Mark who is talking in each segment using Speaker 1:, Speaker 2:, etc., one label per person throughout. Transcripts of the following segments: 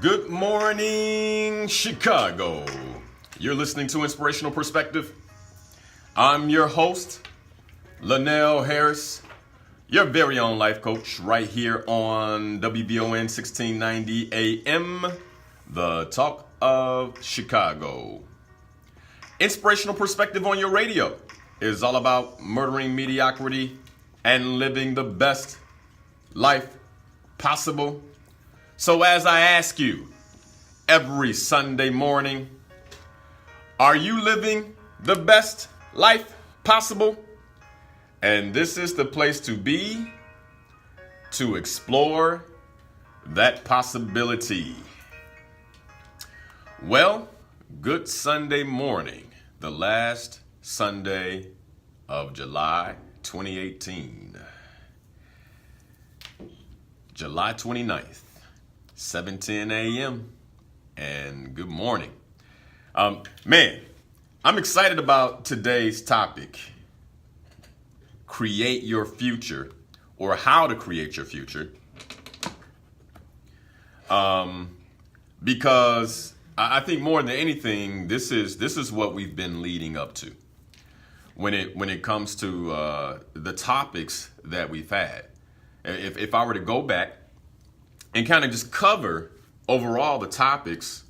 Speaker 1: Good morning, Chicago. You're listening to Inspirational Perspective. I'm your host, Linal Harris, your very own life coach, right here on WBON 1690 AM, the talk of Chicago. Inspirational Perspective on your radio is all about murdering mediocrity and living the best life possible. So as I ask you every Sunday morning, are you living the best life possible? And this is the place to be to explore that possibility. Well, good Sunday morning, the last Sunday of July 2018. July 29th. 7:10 a.m. and good morning. Man, I'm excited about today's topic. Create your future, or how to create your future. Because I think more than anything, this is what we've been leading up to. When it comes to the topics that we've had. If I were to go back and kind of just cover overall the topics.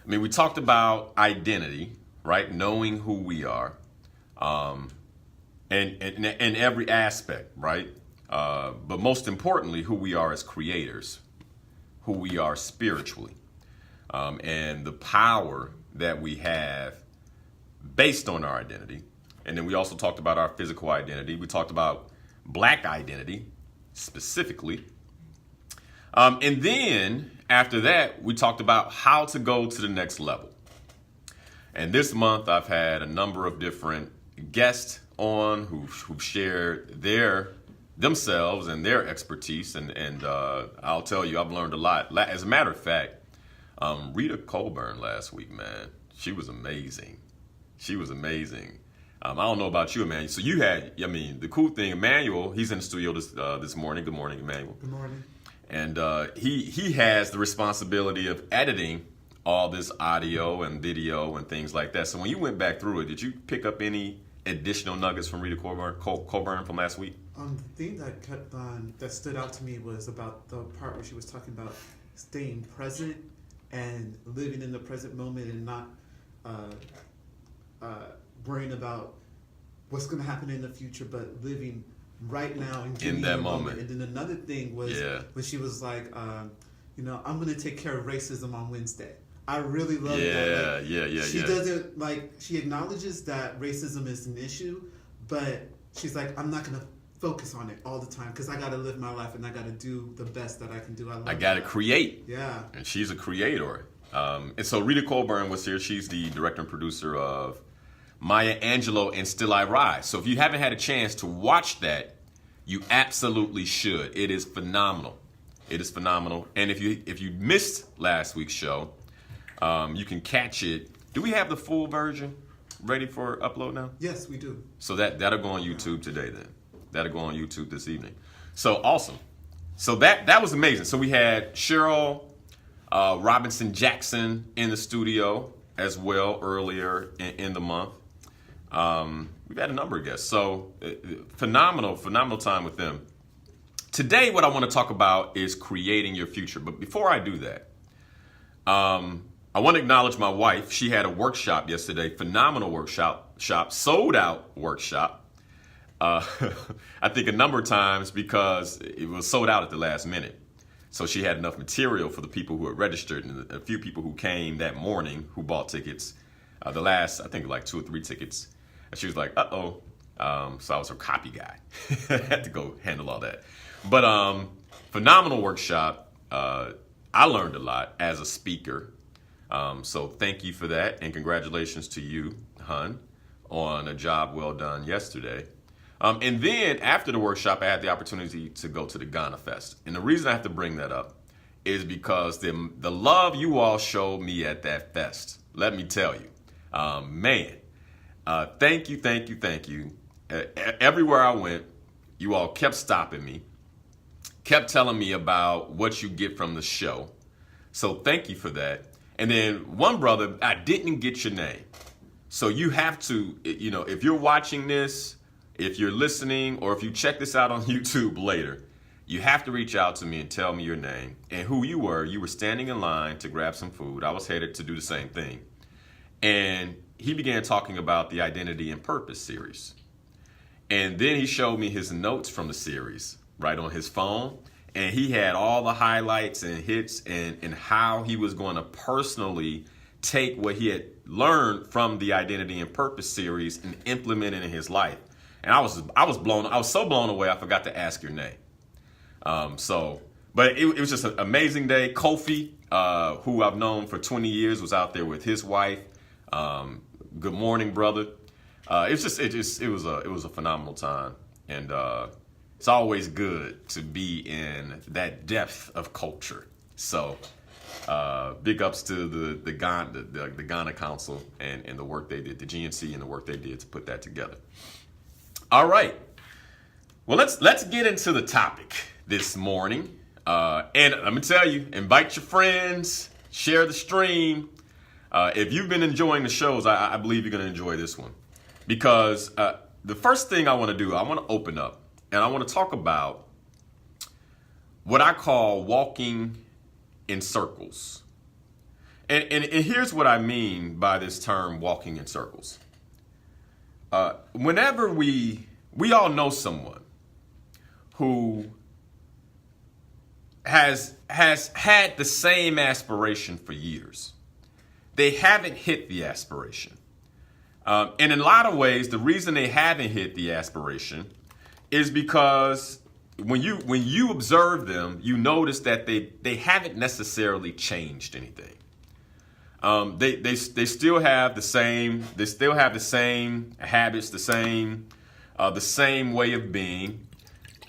Speaker 1: I mean, we talked about identity, right? Knowing who we are, and every aspect, right? But most importantly, who we are as creators, who we are spiritually, and the power that we have based on our identity. And then we also talked about our physical identity. We talked about Black identity specifically. And then after that, we talked about how to go to the next level. And this month, I've had a number of different guests on who've shared themselves and their expertise. And I'll tell you, I've learned a lot. As a matter of fact, Rita Colburn last week, man, she was amazing. I don't know about you, Emmanuel. So you had, the cool thing, Emmanuel, he's in the studio this morning. Good morning, Emmanuel.
Speaker 2: Good morning.
Speaker 1: And he has the responsibility of editing all this audio and video and things like that. So when you went back through it, did you pick up any additional nuggets from Rita Colburn from last week?
Speaker 2: The thing that stood out to me was about the part where she was talking about staying present and living in the present moment and not worrying about what's going to happen in the future, but living right now and
Speaker 1: in that moment.
Speaker 2: And then another thing was when she was like, I'm going to take care of racism on Wednesday. I really love that. She doesn't she acknowledges that racism is an issue, but she's like, I'm not going to focus on it all the time because I got to live my life and I got to do the best that I can do.
Speaker 1: I got to create.
Speaker 2: Yeah.
Speaker 1: And she's a creator. And so Rita Colburn was here. She's the director and producer of Maya Angelou and Still I Rise. So if you haven't had a chance to watch that, you absolutely should. It is phenomenal. And if you missed last week's show, you can catch it. Do we have the full version ready for upload now?
Speaker 2: Yes, we do.
Speaker 1: So that'll go on YouTube today then. That'll go on YouTube this evening. So awesome. So that was amazing. So we had Cheryl Robinson Jackson in the studio as well earlier in the month. We've had a number of guests, so phenomenal time with them. Today, what I want to talk about is creating your future. But before I do that, I want to acknowledge my wife. She had a workshop yesterday, phenomenal workshop, sold out workshop. I think a number of times because it was sold out at the last minute. So she had enough material for the people who had registered and a few people who came that morning who bought tickets. The last, I think, like 2 or 3 tickets. And she was like, uh-oh. So I was her copy guy. I had to go handle all that. But phenomenal workshop. I learned a lot as a speaker. So thank you for that. And congratulations to you, Hun, on a job well done yesterday. And then after the workshop, I had the opportunity to go to the Ghana Fest. And the reason I have to bring that up is because the love you all showed me at that fest, let me tell you, thank you. Everywhere I went, you all kept stopping me, kept telling me about what you get from the show. So thank you for that. And then one brother, I didn't get your name. So you have to, if you're watching this, if you're listening, or if you check this out on YouTube later, you have to reach out to me and tell me your name and who you were. You were standing in line to grab some food. I was headed to do the same thing. And he began talking about the Identity and Purpose series. And then he showed me his notes from the series right on his phone. And he had all the highlights and hits and how he was going to personally take what he had learned from the Identity and Purpose series and implement it in his life. And I was so blown away, I forgot to ask your name. But it was just an amazing day. Kofi, who I've known for 20 years, was out there with his wife. Good morning, brother. It was a phenomenal time, and it's always good to be in that depth of culture. So, big ups to the Ghana Council and the work they did, the GNC and the work they did to put that together. All right. Well, let's get into the topic this morning. And let me tell you, invite your friends, share the stream. If you've been enjoying the shows, I believe you're going to enjoy this one. Because the first thing I want to do, I want to open up and I want to talk about what I call walking in circles. And here's what I mean by this term, walking in circles. Whenever we all know someone who has had the same aspiration for years. They haven't hit the aspiration. And in a lot of ways, the reason they haven't hit the aspiration is because when you observe them, you notice that they haven't necessarily changed anything. They still have the same habits, the same way of being.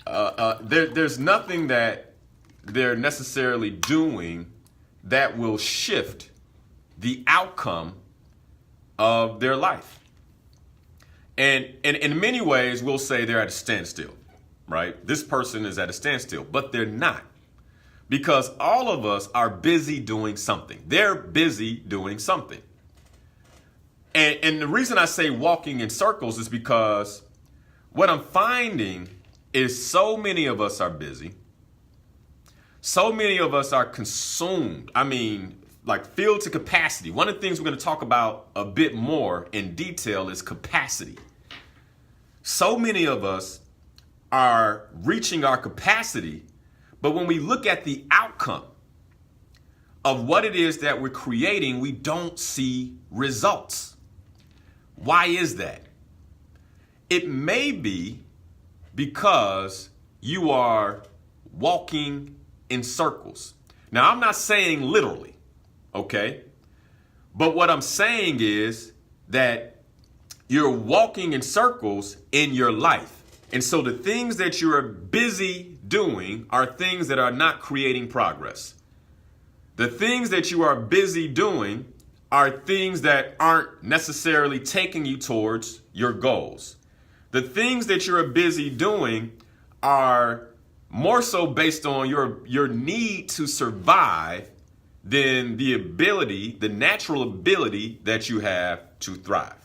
Speaker 1: There's nothing that they're necessarily doing that will shift the outcome of their life. And in many ways, we'll say they're at a standstill, right? This person is at a standstill, but they're not. Because all of us are busy doing something. They're busy doing something. And the reason I say walking in circles is because what I'm finding is so many of us are busy. So many of us are consumed. I mean, like filled to capacity. One of the things we're going to talk about a bit more in detail is capacity. So many of us are reaching our capacity, but when we look at the outcome of what it is that we're creating, we don't see results. Why is that? It may be because you are walking in circles. Now, I'm not saying literally, okay? But what I'm saying is that you're walking in circles in your life. And so the things that you're busy doing are things that are not creating progress. The things that you are busy doing are things that aren't necessarily taking you towards your goals. The things that you're busy doing are more so based on your need to survive than the natural ability that you have to thrive.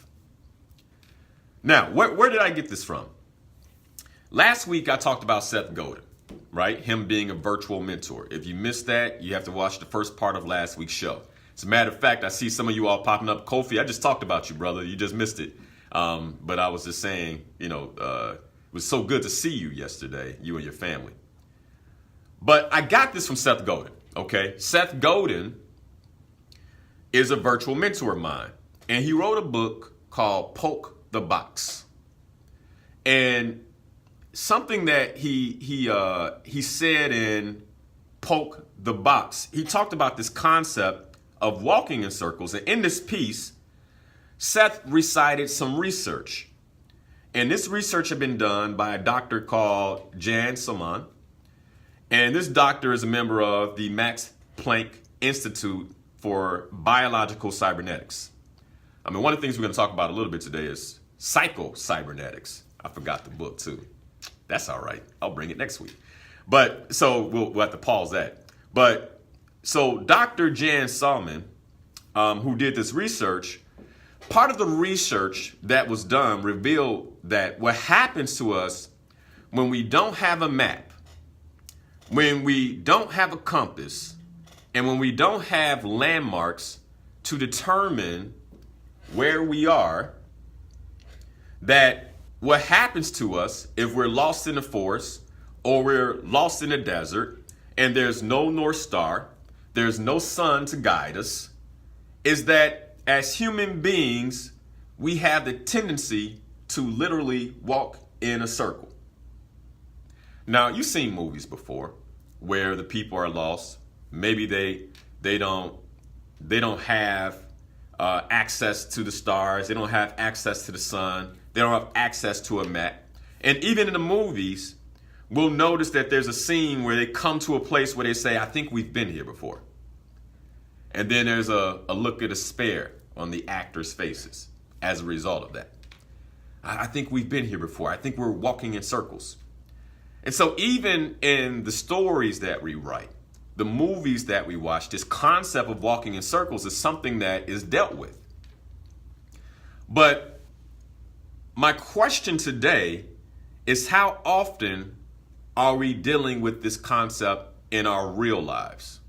Speaker 1: Now, where did I get this from? Last week, I talked about Seth Godin, right? Him being a virtual mentor. If you missed that, you have to watch the first part of last week's show. As a matter of fact, I see some of you all popping up. Kofi, I just talked about you, brother. You just missed it. But I was just saying, it was so good to see you yesterday, you and your family. But I got this from Seth Godin, okay? Seth Godin is a virtual mentor of mine. And he wrote a book called Poke the Box. And something that he said in Poke the Box, he talked about this concept of walking in circles. And in this piece, Seth recited some research. And this research had been done by a doctor called Jan Salman. And this doctor is a member of the Max Planck Institute for Biological Cybernetics. I mean, one of the things we're going to talk about a little bit today is psycho-cybernetics. I forgot the book too. That's all right. I'll bring it next week. But so we'll have to pause that. But So Dr. Jan Salman, who did this research, part of the research that was done revealed that what happens to us when we don't have a map, when we don't have a compass, and when we don't have landmarks to determine where we are, that what happens to us if we're lost in the forest or we're lost in the desert and there's no North Star, there's no sun to guide us, is that as human beings, we have the tendency to literally walk in a circle. Now, you've seen movies before where the people are lost. Maybe they don't have access to the stars. They don't have access to the sun. They don't have access to a map. And even in the movies, we'll notice that there's a scene where they come to a place where they say, I think we've been here before. And then there's a look of despair on the actors' faces as a result of that. I think we've been here before. I think we're walking in circles. And so even in the stories that we write, the movies that we watch, this concept of walking in circles is something that is dealt with. But my question today is, how often are we dealing with this concept in our real lives?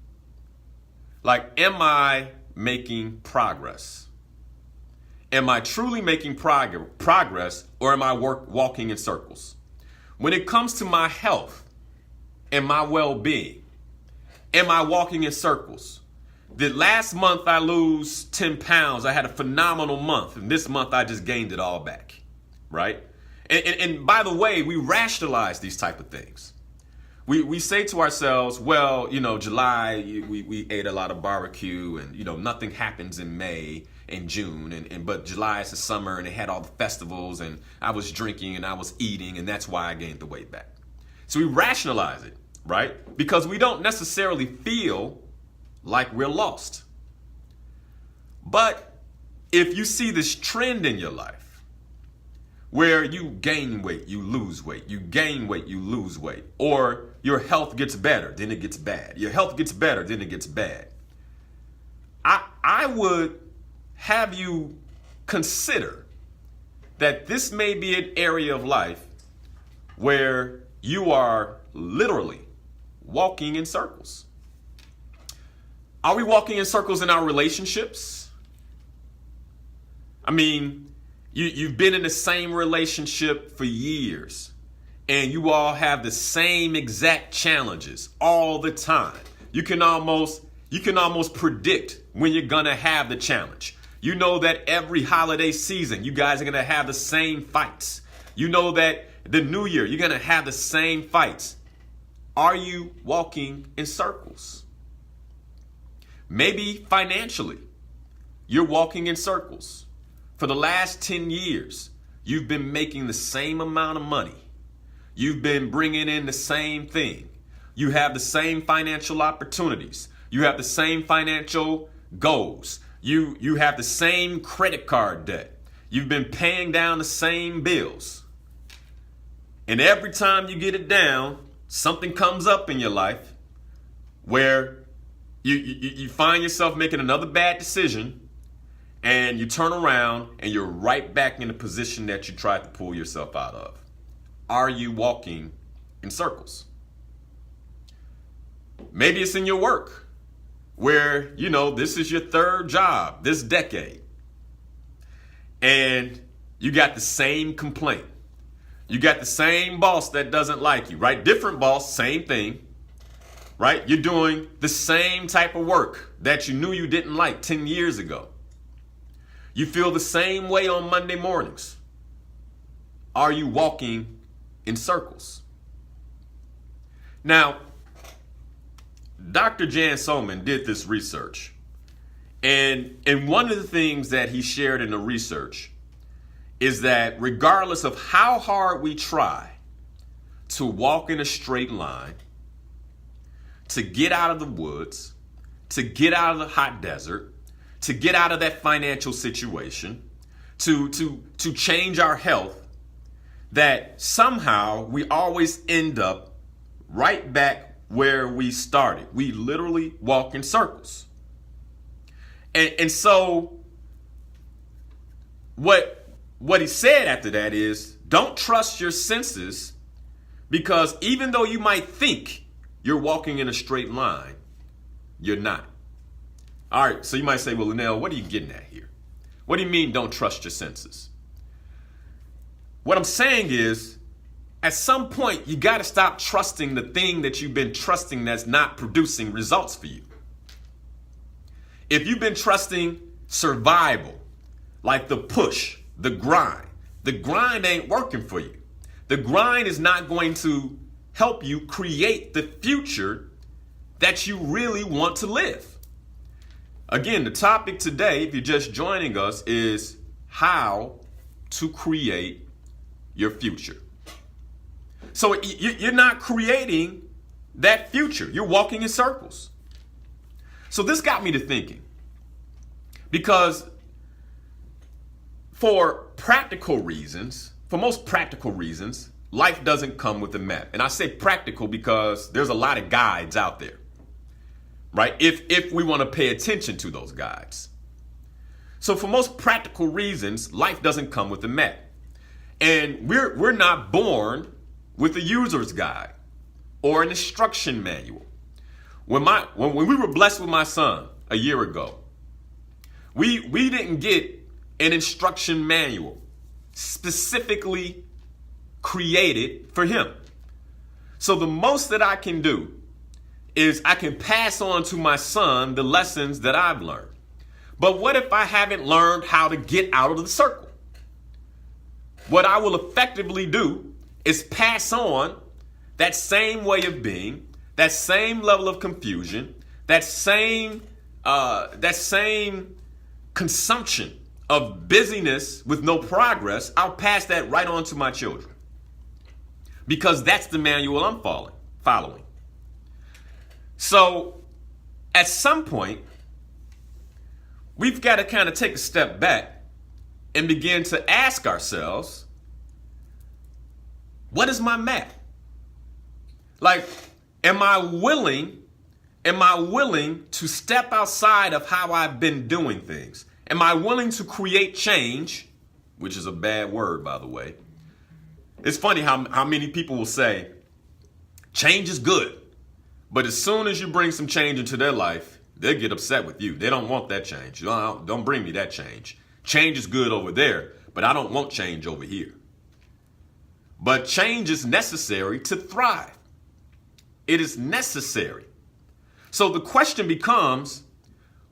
Speaker 1: Like, am I making progress? Am I truly making progress, or am I walking in circles? When it comes to my health and my well-being, am I walking in circles? Did last month I lose 10 pounds? I had a phenomenal month, and this month I just gained it all back, right? And by the way, we rationalize these type of things. We say to ourselves, well, July, we ate a lot of barbecue, and, nothing happens in May and June, but July is the summer, and they had all the festivals, and I was drinking and I was eating, and that's why I gained the weight back. So we rationalize it, right? Because we don't necessarily feel like we're lost. But if you see this trend in your life where you gain weight, you lose weight, you gain weight, you lose weight, or your health gets better, then it gets bad. Your health gets better, then it gets bad. I would have you consider that this may be an area of life where you are literally walking in circles. Are we walking in circles in our relationships? I mean, you've been in the same relationship for years, and you all have the same exact challenges all the time. You can almost predict when you're gonna have the challenge. You know that every holiday season, you guys are gonna have the same fights. You know that the new year, you're gonna have the same fights. Are you walking in circles? Maybe financially, you're walking in circles. For the last 10 years, you've been making the same amount of money. You've been bringing in the same thing. You have the same financial opportunities. You have the same financial goals. You have the same credit card debt. You've been paying down the same bills. And every time you get it down, something comes up in your life where you find yourself making another bad decision, and you turn around and you're right back in the position that you tried to pull yourself out of. Are you walking in circles? Maybe it's in your work where, this is your third job this decade, and you got the same complaint. You got the same boss that doesn't like you, right? Different boss, same thing, right? You're doing the same type of work that you knew you didn't like 10 years ago. You feel the same way on Monday mornings. Are you walking in circles? Now, Dr. Jan Salman did this research. And one of the things that he shared in the research is that regardless of how hard we try to walk in a straight line, to get out of the woods, to get out of the hot desert, to get out of that financial situation, to change our health, that somehow we always end up right back where we started. We literally walk in circles. And so what he said after that is, don't trust your senses, because even though you might think you're walking in a straight line, you're not. All right, so you might say, well, Linal, what are you getting at here? What do you mean don't trust your senses? What I'm saying is, at some point, you got to stop trusting the thing that you've been trusting that's not producing results for you. If you've been trusting survival, like the push, the grind ain't working for you. The grind is not going to help you create the future that you really want to live. Again, the topic today, if you're just joining us, is how to create your future. So you're not creating that future. You're walking in circles. So this got me to thinking, because for most practical reasons, life doesn't come with a map. And I say practical because there's a lot of guides out there, right? If we want to pay attention to those guides. So for most practical reasons, life doesn't come with a map. And we're not born with a user's guide or an instruction manual. When we were blessed with my son a year ago, we didn't get an instruction manual specifically created for him. So the most that I can do is I can pass on to my son the lessons that I've learned. But what if I haven't learned how to get out of the circle? What I will effectively do is pass on that same way of being, that same level of confusion, that same consumption of busyness with no progress. I'll pass that right on to my children, because that's the manual I'm following. So at some point, we've got to kind of take a step back and begin to ask ourselves, what is my map? Like, am I willing to step outside of how I've been doing things? Am I willing to create change, which is a bad word, by the way? It's funny how many people will say, change is good. But as soon as you bring some change into their life, they get upset with you. They don't want that change. Don't bring me that change. Change is good over there, but I don't want change over here. But change is necessary to thrive. It is necessary. So the question becomes,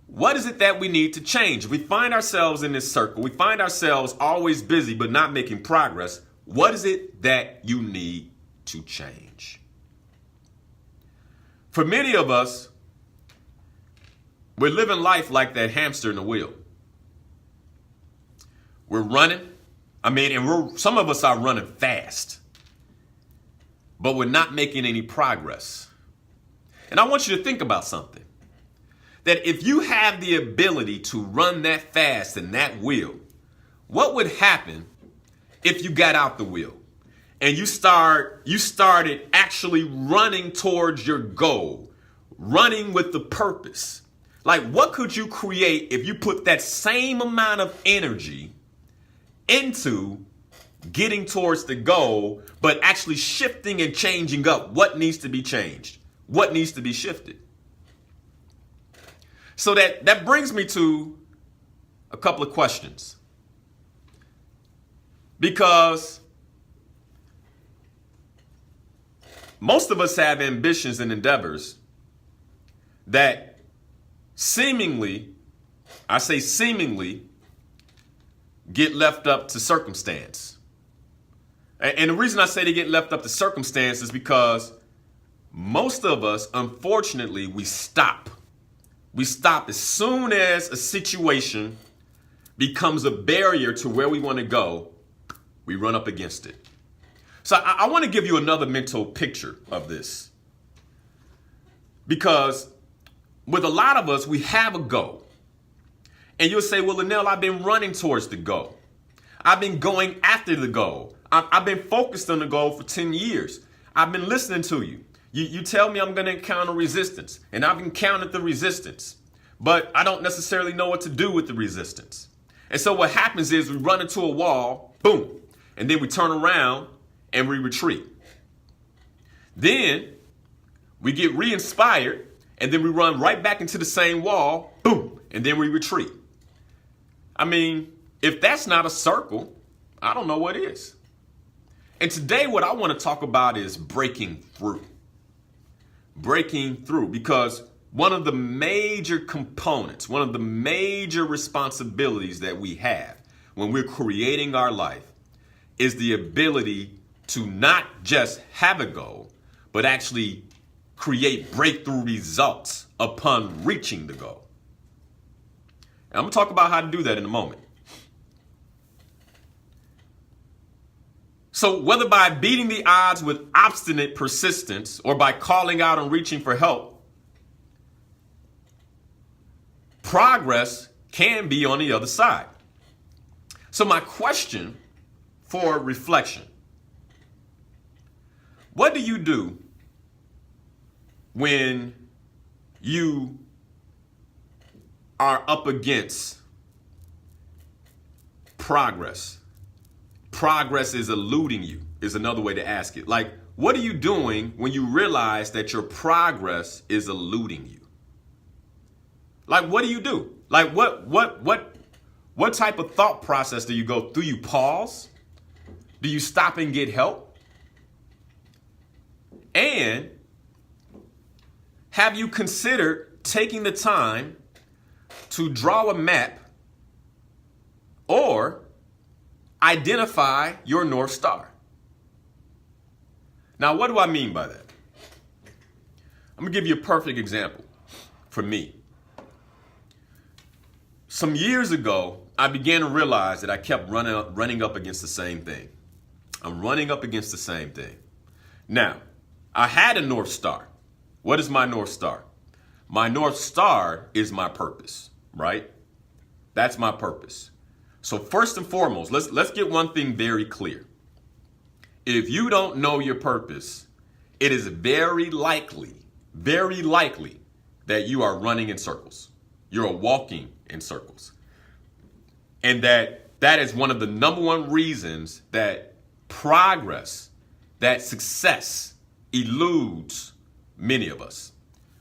Speaker 1: what is it that we need to change? If we find ourselves in this circle, we find ourselves always busy but not making progress, what is it that you need to change? For many of us, we're living life like that hamster in the wheel. We're running. Some of us are running fast, but we're not making any progress. And I want you to think about something. That if you have the ability to run that fast in that wheel, what would happen if you got out the wheel and you started actually running towards your goal, running with the purpose? Like, what could you create if you put that same amount of energy into getting towards the goal, but actually shifting and changing up what needs to be changed, what needs to be shifted? So that brings me to a couple of questions. Because most of us have ambitions and endeavors that seemingly get left up to circumstance. And the reason I say they get left up to circumstance is because most of us, unfortunately, we stop. We stop as soon as a situation becomes a barrier to where we want to go. We run up against it. So I want to give you another mental picture of this. Because with a lot of us, we have a goal. And you'll say, well, Linal, I've been running towards the goal. I've been going after the goal. I've been focused on the goal for 10 years. I've been listening to you. You tell me I'm going to encounter resistance, and I've encountered the resistance, but I don't necessarily know what to do with the resistance. And so what happens is we run into a wall, boom, and then we turn around and we retreat. Then we get re-inspired, and then we run right back into the same wall, boom, and then we retreat. I mean, if that's not a circle, I don't know what is. And today what I want to talk about is breaking through. Breaking through, because one of the major components, one of the major responsibilities that we have when we're creating our life is the ability to not just have a goal, but actually create breakthrough results upon reaching the goal. And I'm going to talk about how to do that in a moment. So whether by beating the odds with obstinate persistence or by calling out and reaching for help, progress can be on the other side. So my question for reflection: what do you do when you are up against progress? Progress is eluding you, is another way to ask it. Like, what are you doing when you realize that your progress is eluding you? Like, what do you do? Like, what type of thought process do you go through? You pause? Do you stop and get help? And have you considered taking the time to draw a map or identify your North Star? Now, what do I mean by that? I'm going to give you a perfect example for me. Some years ago, I began to realize that I kept running up against the same thing. I'm running up against the same thing. Now, I had a North Star. What is my North Star? My North Star is my purpose, right? That's my purpose. So first and foremost, let's get one thing very clear. If you don't know your purpose, it is very likely that you are running in circles. You're walking in circles. And that is one of the number one reasons that progress, that success eludes many of us,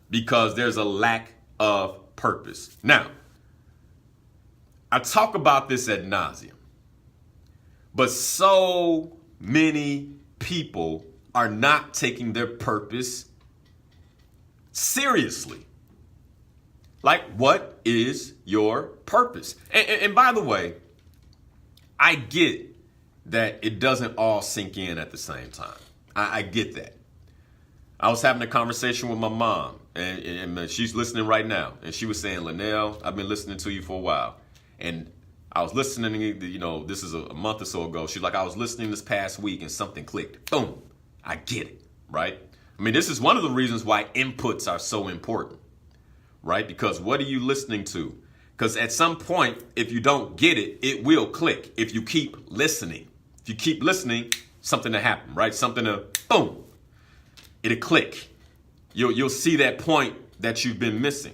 Speaker 1: because there's a lack of purpose. Now, I talk about this ad nauseum, but so many people are not taking their purpose seriously. Like, what is your purpose? And by the way, I get that it doesn't all sink in at the same time. I get that. I was having a conversation with my mom, and she's listening right now, and she was saying, "Linal, I've been listening to you for a while." And I was listening, this is a month or so ago. She's like, I was listening this past week and something clicked. Boom. I get it, right? I mean, this is one of the reasons why inputs are so important, right? Because what are you listening to? Because at some point, if you don't get it, it will click if you keep listening. If you keep listening, something to happen, right? Something to, boom, it'll click. You'll see that point that you've been missing.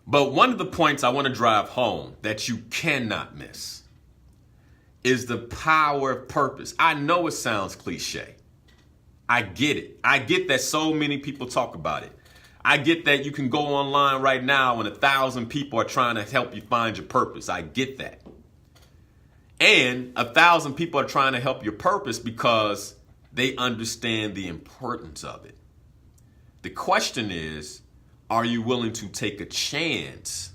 Speaker 1: But one of the points I want to drive home that you cannot miss is the power of purpose. I know it sounds cliche. I get it. I get that so many people talk about it. I get that you can go online right now and 1,000 people are trying to help you find your purpose. I get that. And 1,000 people are trying to help your purpose because they understand the importance of it. The question is, are you willing to take a chance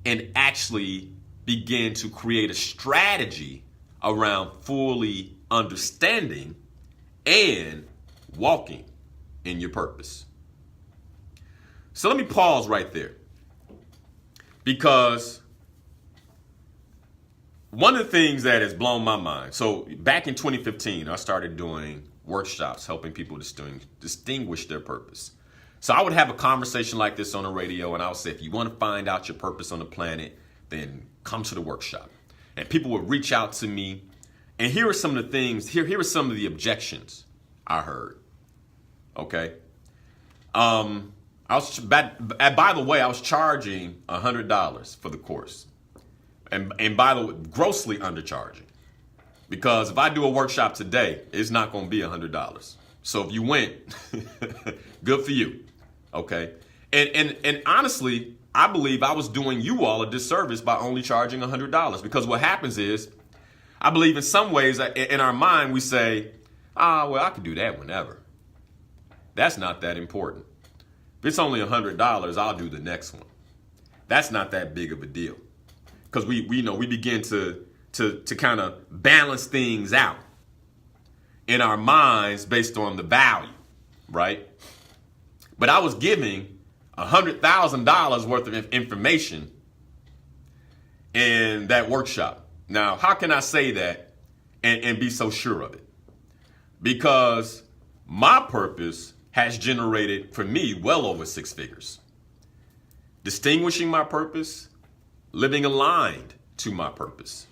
Speaker 1: and actually begin to create a strategy around fully understanding and walking in your purpose? So let me pause right there, because one of the things that has blown my mind. So back in 2015, I started doing workshops helping people distinguish their purpose. So I would have a conversation like this on the radio, and I would say, if you want to find out your purpose on the planet, then come to the workshop. And people would reach out to me, and here are some of the things, here are some of the objections I heard. Okay. By the way, I was charging $100 for the course, and by the way, grossly undercharging, because if I do a workshop today, it's not going to be $100. So if you went, good for you. Okay. And honestly, I believe I was doing you all a disservice by only charging $100, because what happens is, I believe in some ways in our mind we say, well, I could do that whenever. That's not that important. If it's only $100, I'll do the next one. That's not that big of a deal, because we begin to kind of balance things out in our minds based on the value, right? But I was giving $100,000 worth of information in that workshop. Now, how can I say that and be so sure of it? Because my purpose has generated for me well over 6 figures. Distinguishing my purpose, living aligned to my purpose.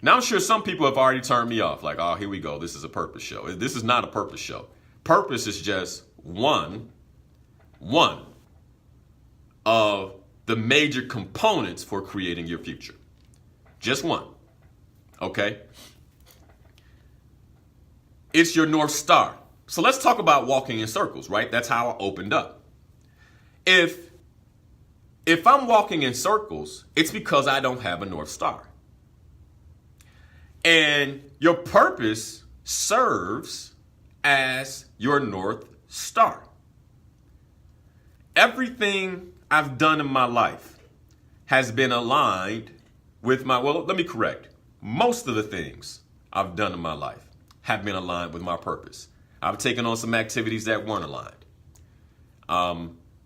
Speaker 1: Now, I'm sure some people have already turned me off, like, oh, here we go. This is a purpose show. This is not a purpose show. Purpose is just one of the major components for creating your future. Just one. Okay? It's your North Star. So let's talk about walking in circles, right? That's how I opened up. If I'm walking in circles, it's because I don't have a North Star. And your purpose serves as your North Star. Everything I've done in my life has been aligned with let me correct. Most of the things I've done in my life have been aligned with my purpose. I've taken on some activities that weren't aligned.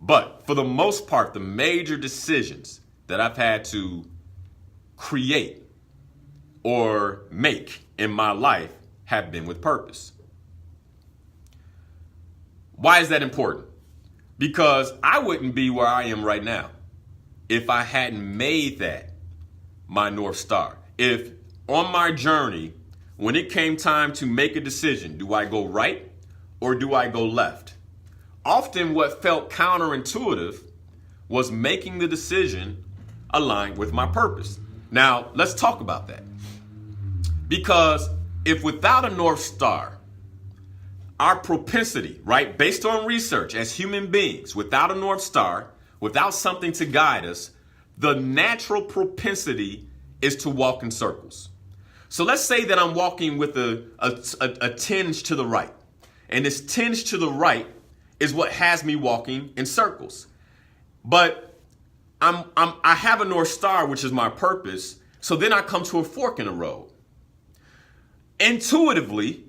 Speaker 1: But for the most part, the major decisions that I've had to create or make in my life have been with purpose. Why is that important? Because I wouldn't be where I am right now if I hadn't made that my North Star. If on my journey, when it came time to make a decision, do I go right or do I go left? Often what felt counterintuitive was making the decision aligned with my purpose. Now, let's talk about that. Because if without a North Star, our propensity, right, based on research as human beings, without a North Star, without something to guide us, the natural propensity is to walk in circles. So let's say that I'm walking with a tinge to the right. And this tinge to the right is what has me walking in circles. But I have a North Star, which is my purpose. So then I come to a fork in the road. Intuitively,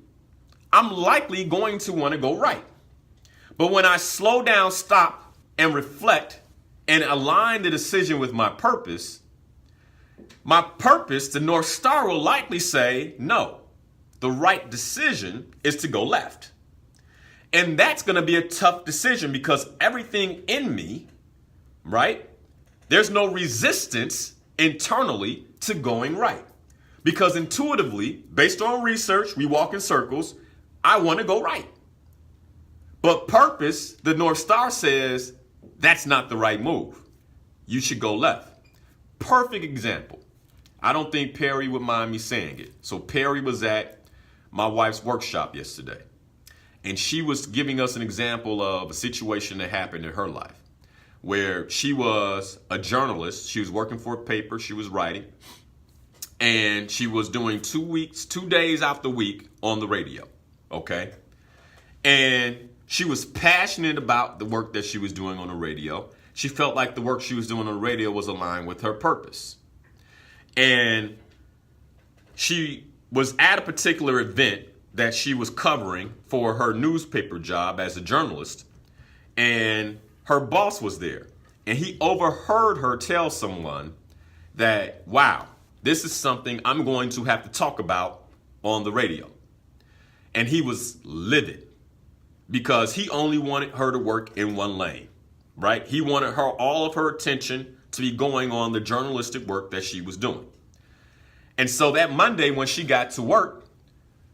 Speaker 1: I'm likely going to want to go right. But when I slow down, stop, and reflect and align the decision with my purpose, the North Star will likely say, no, the right decision is to go left. And that's going to be a tough decision because everything in me, right, there's no resistance internally to going right. Because intuitively, based on research, we walk in circles, I want to go right. But purpose, the North Star says, that's not the right move. You should go left. Perfect example. I don't think Perry would mind me saying it. So Perry was at my wife's workshop yesterday. And she was giving us an example of a situation that happened in her life where she was a journalist. She was working for a paper. She was writing. And she was doing 2 days out the week on the radio. Okay. And she was passionate about the work that she was doing on the radio. She felt like the work she was doing on the radio was aligned with her purpose. And she was at a particular event that she was covering for her newspaper job as a journalist. And her boss was there. And he overheard her tell someone that, wow, this is something I'm going to have to talk about on the radio. And he was livid because he only wanted her to work in one lane, right? He wanted all of her attention to be going on the journalistic work that she was doing. And so that Monday when she got to work,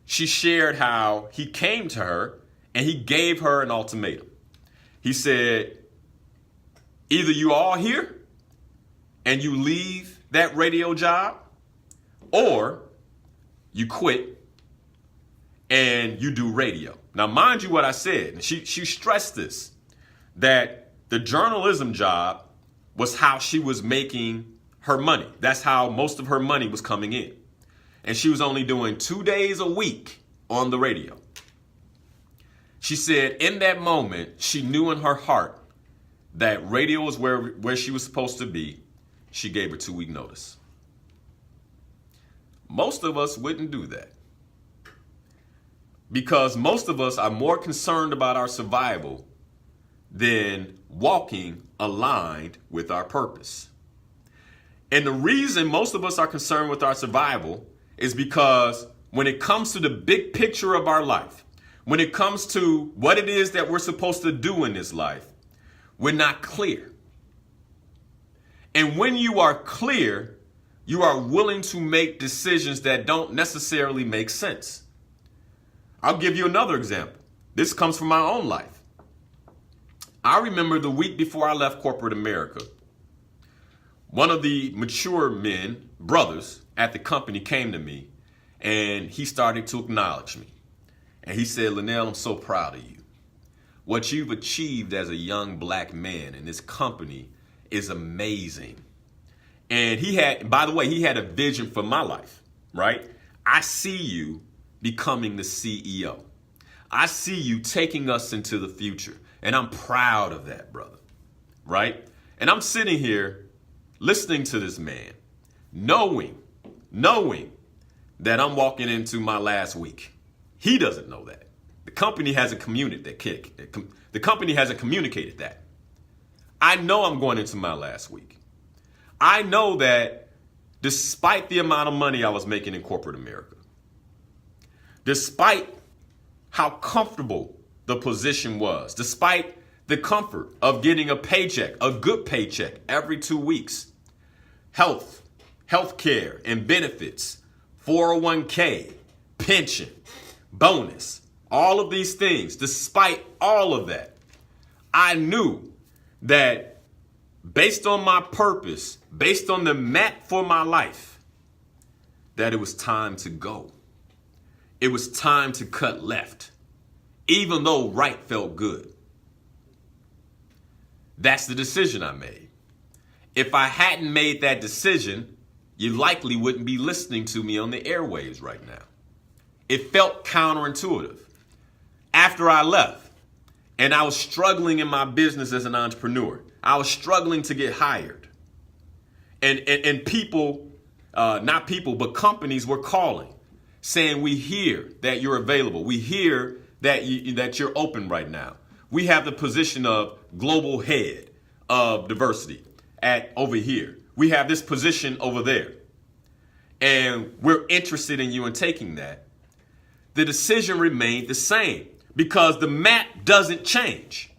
Speaker 1: she shared how he came to her And he gave her an ultimatum. He said, either you all here and you leave that radio job, or you quit and you do radio. Now, mind you what I said, and she stressed this, that the journalism job was how she was making her money. That's how most of her money was coming in. And she was only doing 2 days a week on the radio. She said in that moment, she knew in her heart that radio was where she was supposed to be. She gave her 2-week notice. Most of us wouldn't do that, because most of us are more concerned about our survival than walking aligned with our purpose. And the reason most of us are concerned with our survival is because when it comes to the big picture of our life, when it comes to what it is that we're supposed to do in this life, we're not clear. And when you are clear, you are willing to make decisions that don't necessarily make sense. I'll give you another example. This comes from my own life. I remember the week before I left corporate America, one of the mature men, brothers at the company, came to me and he started to acknowledge me. And he said, Linal, I'm so proud of you. What you've achieved as a young black man in this company is amazing. And he had, by the way, he had a vision for my life, right? I see you becoming the CEO. I see you taking us into the future. And I'm proud of that, brother, right? And I'm sitting here listening to this man, knowing that I'm walking into my last week. He doesn't know that. The company hasn't communicated that. I know I'm going into my last week. I know that despite the amount of money I was making in corporate America, despite how comfortable the position was, despite the comfort of getting a paycheck, a good paycheck every 2 weeks, health care and benefits, 401k, pension, bonus, all of these things, despite all of that, I knew that based on my purpose, based on the map for my life, that it was time to go. It was time to cut left, even though right felt good. That's the decision I made. If I hadn't made that decision, you likely wouldn't be listening to me on the airwaves right now. It felt counterintuitive. After I left, and I was struggling in my business as an entrepreneur, I was struggling to get hired. And people, not people, but companies were calling, saying, we hear that you're available. We hear that you're open right now. We have the position of global head of diversity over here. We have this position over there. And we're interested in you in taking that. The decision remained the same because the map doesn't change.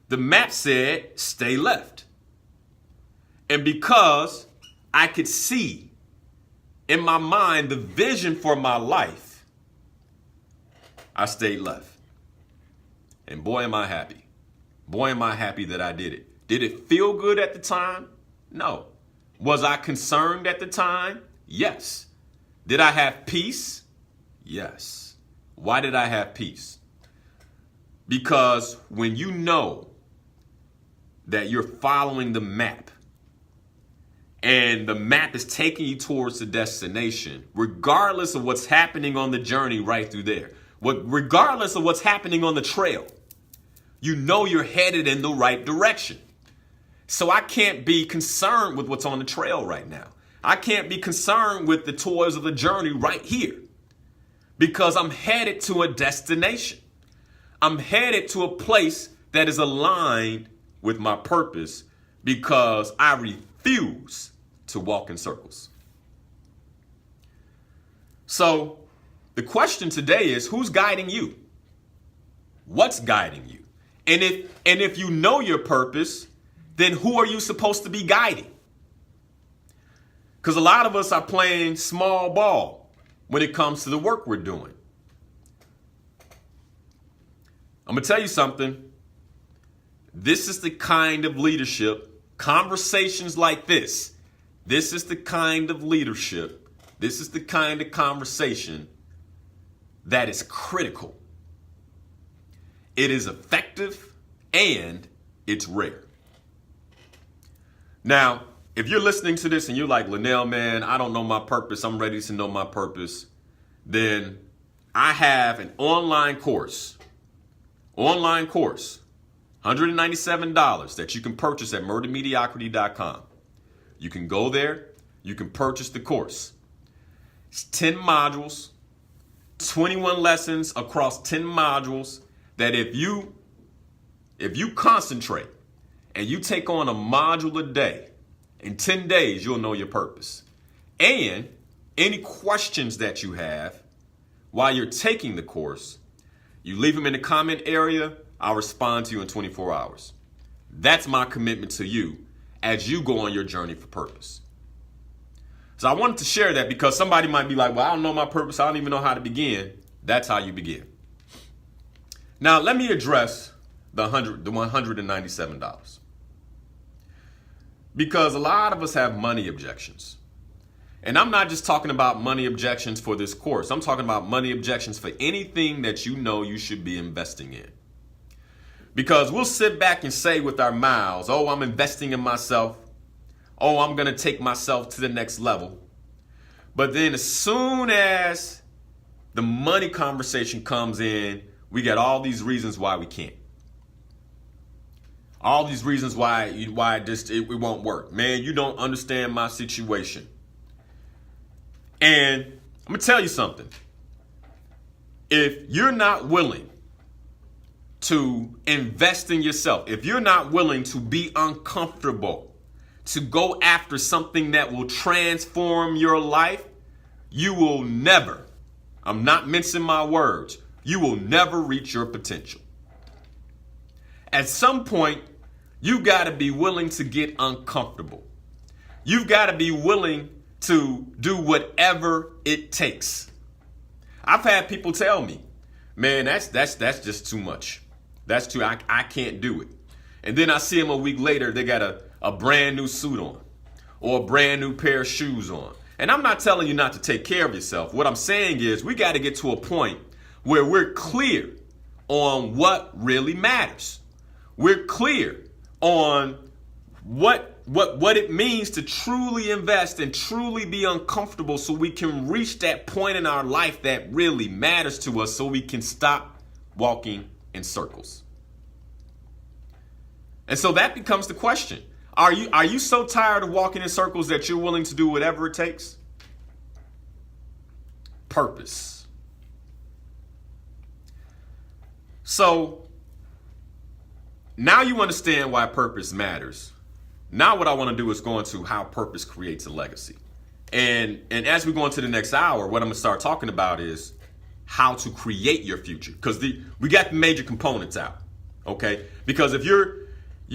Speaker 1: The map said, stay left. And because I could see in my mind the vision for my life, I stayed left. And boy, am I happy. Boy, am I happy that I did it. Did it feel good at the time? No. Was I concerned at the time? Yes. Did I have peace? Yes. Why did I have peace? Because when you know that you're following the map and the map is taking you towards the destination, regardless of what's happening on the journey right through there, regardless of what's happening on the trail, you know you're headed in the right direction. So I can't be concerned with what's on the trail right now. I can't be concerned with the toils of the journey right here because I'm headed to a destination. I'm headed to a place that is aligned with my purpose because I refuse to walk in circles. So the question today is, who's guiding you? What's guiding you? And if you know your purpose, then who are you supposed to be guiding? Because a lot of us are playing small ball when it comes to the work we're doing. I'm going to tell you something. This is the kind of leadership, conversations like this. This is the kind of leadership. This is the kind of conversation that is critical. It is effective and it's rare. Now, if you're listening to this and you're like, Linal, man, I don't know my purpose. I'm ready to know my purpose. Then I have an online course, $197 that you can purchase at murdermediocrity.com. You can go there. You can purchase the course. It's 10 modules, 21 lessons across 10 modules that if you concentrate and you take on a module a day, in 10 days, you'll know your purpose. And any questions that you have while you're taking the course, you leave them in the comment area. I'll respond to you in 24 hours. That's my commitment to you as you go on your journey for purpose. So I wanted to share that because somebody might be like, well, I don't know my purpose. I don't even know how to begin. That's how you begin. Now, let me address the $197. Because a lot of us have money objections. And I'm not just talking about money objections for this course. I'm talking about money objections for anything that you know you should be investing in. Because we'll sit back and say with our mouths, oh, I'm investing in myself. Oh, I'm going to take myself to the next level. But then as soon as the money conversation comes in, we got all these reasons why we can't. All these reasons why it won't work. Man, you don't understand my situation. And I'm going to tell you something. If you're not willing to invest in yourself, if you're not willing to be uncomfortable, to go after something that will transform your life, you will never, I'm not mincing my words, you will never reach your potential. At some point, you got to be willing to get uncomfortable. You've got to be willing to do whatever it takes. I've had people tell me, man, that's just too much. That's too, I can't do it. And then I see them a week later, they got a brand new suit on or a brand new pair of shoes on. And I'm not telling you not to take care of yourself. What I'm saying is we got to get to a point where we're clear on what really matters. We're clear on what it means to truly invest and truly be uncomfortable so we can reach that point in our life that really matters to us so we can stop walking in circles. And so that becomes the question. Are you so tired of walking in circles that you're willing to do whatever it takes? Purpose. So now you understand why purpose matters. Now what I want to do is go into how purpose creates a legacy. And as we go into the next hour, what I'm going to start talking about is how to create your future. Because we got the major components out. Okay? Because if you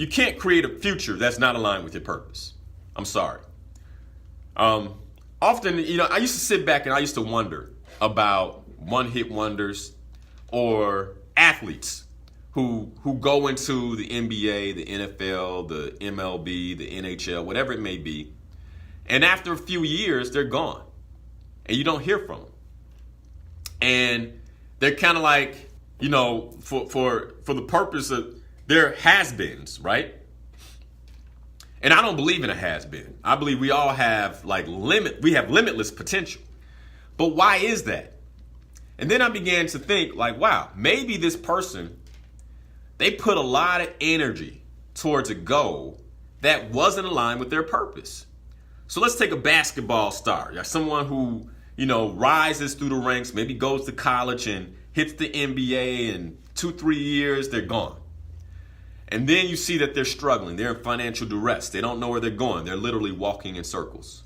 Speaker 1: can't create a future that's not aligned with your purpose. I'm sorry. Often, I used to sit back and I used to wonder about one-hit wonders or athletes who go into the NBA, the NFL, the MLB, the NHL, whatever it may be. And after a few years, they're gone. And you don't hear from them. And they're kind of like, for the purpose of, they're has-beens, right? And I don't believe in a has-been. I believe we all have we have limitless potential. But why is that? And then I began to think wow, maybe this person, they put a lot of energy towards a goal that wasn't aligned with their purpose. So let's take a basketball star, someone who, rises through the ranks, maybe goes to college and hits the NBA in 2-3 years, they're gone. And then you see that they're struggling. They're in financial duress. They don't know where they're going. They're literally walking in circles.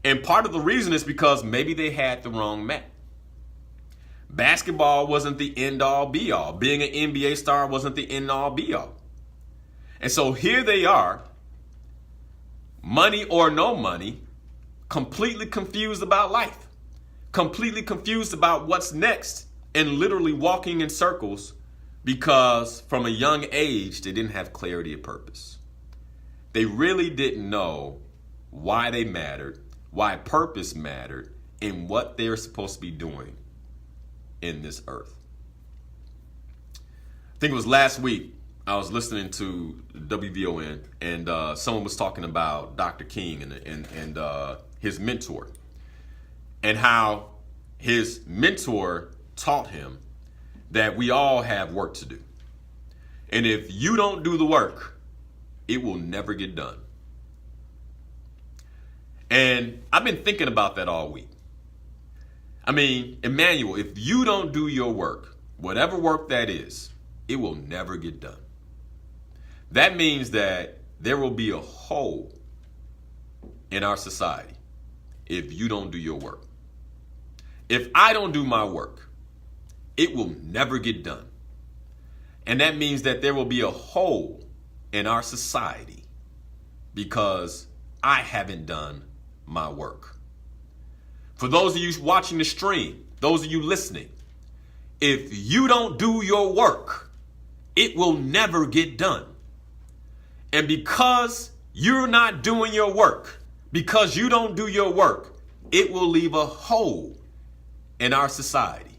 Speaker 1: And part of the reason is because maybe they had the wrong mat. Basketball wasn't the end-all, be-all. Being an NBA star wasn't the end-all, be-all. And so here they are, money or no money, completely confused about life, completely confused about what's next, and literally walking in circles because from a young age, they didn't have clarity of purpose. They really didn't know why they mattered, why purpose mattered, and what they're supposed to be doing in this earth. I think it was last week, I was listening to WVON, and someone was talking about Dr. King and his mentor, and how his mentor taught him that we all have work to do. And if you don't do the work, it will never get done. And I've been thinking about that all week. I mean, Emmanuel, if you don't do your work, whatever work that is, it will never get done. That means that there will be a hole in our society if you don't do your work. If I don't do my work, it will never get done. And that means that there will be a hole in our society because I haven't done my work. For those of you watching the stream, those of you listening, if you don't do your work, it will never get done. And because you're not doing your work, because you don't do your work, it will leave a hole in our society.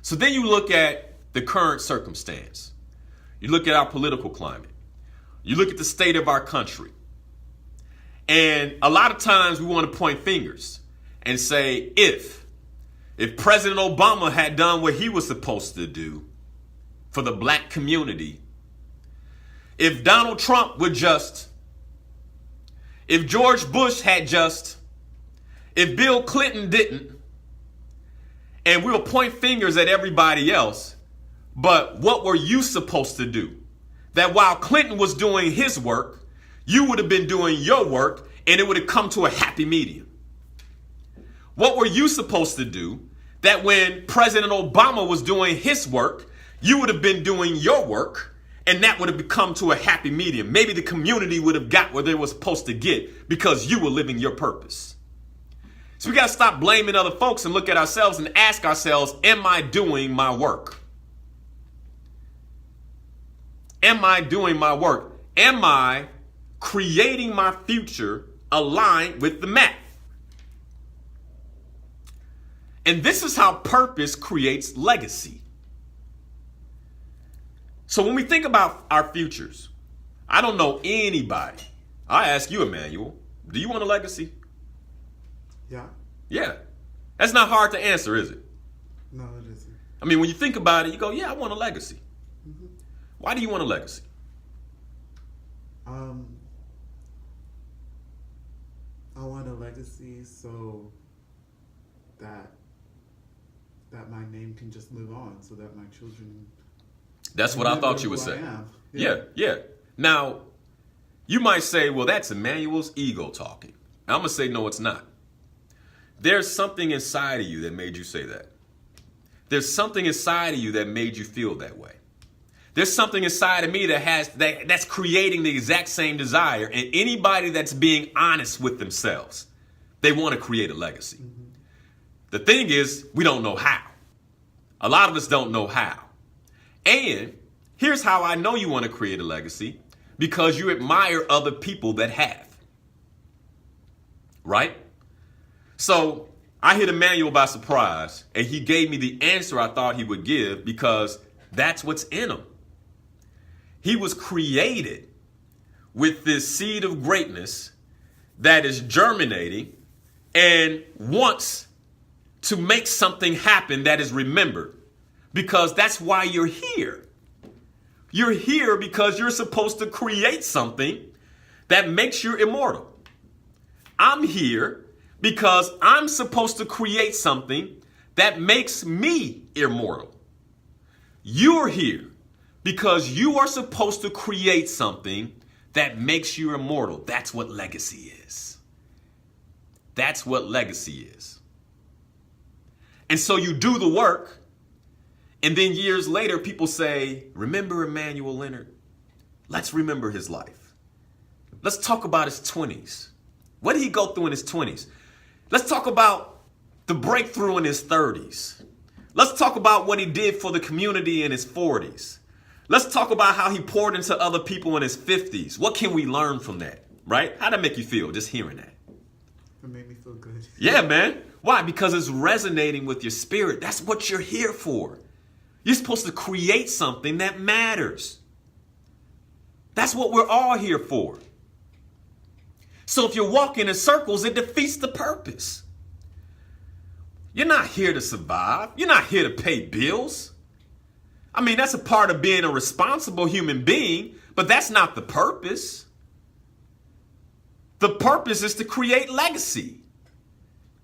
Speaker 1: So then you look at the current circumstance. You look at our political climate. You look at the state of our country. And a lot of times we want to point fingers and say, if President Obama had done what he was supposed to do for the black community, if Donald Trump would just, if George Bush had just, if Bill Clinton didn't, and we'll point fingers at everybody else, but what were you supposed to do? That while Clinton was doing his work, you would have been doing your work, and it would have come to a happy medium. What were you supposed to do? That when President Obama was doing his work, you would have been doing your work, and that would have come to a happy medium. Maybe the community would have got where they were supposed to get because you were living your purpose. So we got to stop blaming other folks and look at ourselves and ask ourselves, am I doing my work? Am I doing my work? Am I creating my future aligned with the map? And this is how purpose creates legacy. So when we think about our futures, I don't know anybody. I ask you, Emmanuel, do you want a legacy?
Speaker 2: Yeah.
Speaker 1: Yeah. That's not hard to answer, is it?
Speaker 2: No, it isn't.
Speaker 1: I mean, when you think about it, you go, yeah, I want a legacy.
Speaker 2: Mm-hmm.
Speaker 1: Why do you want a legacy?
Speaker 2: I want a legacy so that my name can just live on, so that my children.
Speaker 1: That's what I thought you would say. Yeah. Now, you might say, well, that's Emmanuel's ego talking. I'm going to say, no, it's not. There's something inside of you that made you say that. There's something inside of you that made you feel that way. There's something inside of me that's creating the exact same desire. And anybody that's being honest with themselves, they want to create a legacy. Mm-hmm. The thing is, we don't know how. A lot of us don't know how. And here's how I know you want to create a legacy, because you admire other people that have. Right? So I hit Emmanuel by surprise, and he gave me the answer I thought he would give, because that's what's in him. He was created with this seed of greatness that is germinating and wants to make something happen that is remembered, because that's why you're here. You're here because you're supposed to create something that makes you immortal. I'm here because I'm supposed to create something that makes me immortal. You're here because you are supposed to create something that makes you immortal. That's what legacy is. That's what legacy is. And so you do the work, and then years later people say, remember Emmanuel Leonard? Let's remember his life. Let's talk about his 20s. What did he go through in his 20s? Let's talk about the breakthrough in his 30s. Let's talk about what he did for the community in his 40s. Let's talk about how he poured into other people in his 50s. What can we learn from that, right? How'd that make you feel just hearing that?
Speaker 2: It made me feel good.
Speaker 1: Yeah, man. Why? Because it's resonating with your spirit. That's what you're here for. You're supposed to create something that matters. That's what we're all here for. So if you're walking in circles, it defeats the purpose. You're not here to survive. You're not here to pay bills. I mean, that's a part of being a responsible human being, but that's not the purpose. The purpose is to create legacy.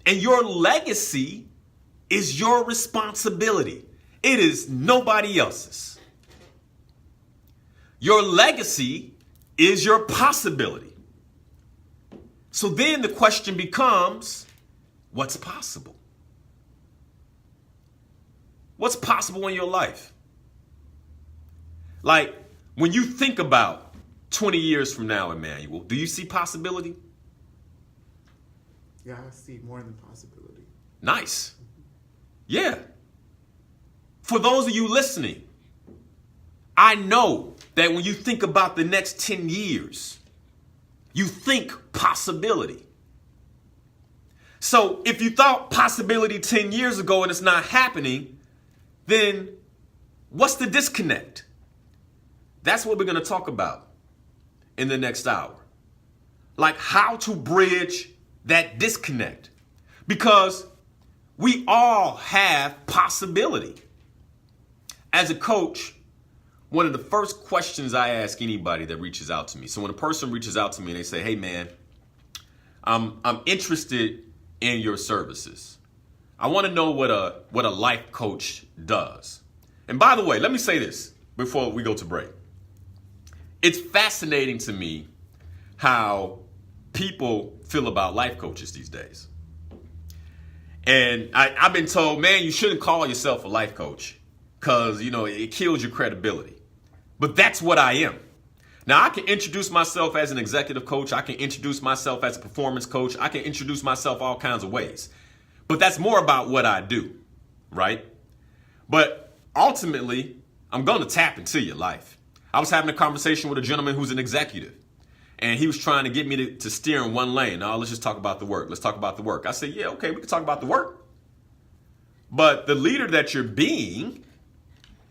Speaker 1: And your legacy is your responsibility. It is nobody else's. Your legacy is your possibility. So then the question becomes, what's possible? What's possible in your life? Like, when you think about 20 years from now, Emmanuel, do you see possibility?
Speaker 2: Yeah, I see more than possibility.
Speaker 1: Nice. Yeah. For those of you listening, I know that when you think about the next 10 years, you think possibility. So if you thought possibility 10 years ago and it's not happening, then what's the disconnect? That's what we're going to talk about in the next hour. Like how to bridge that disconnect. Because we all have possibility. As a coach, one of the first questions I ask anybody that reaches out to me. So when a person reaches out to me and they say, hey man, I'm interested in your services. I want to know what a life coach does. And by the way, let me say this before we go to break. It's fascinating to me how people feel about life coaches these days. And I've been told, man, you shouldn't call yourself a life coach because, it kills your credibility. But that's what I am. Now, I can introduce myself as an executive coach. I can introduce myself as a performance coach. I can introduce myself all kinds of ways. But that's more about what I do, right? But ultimately, I'm going to tap into your life. I was having a conversation with a gentleman who's an executive. And he was trying to get me to steer in one lane. No, let's just talk about the work. Let's talk about the work. I said, yeah, okay, we can talk about the work. But the leader that you're being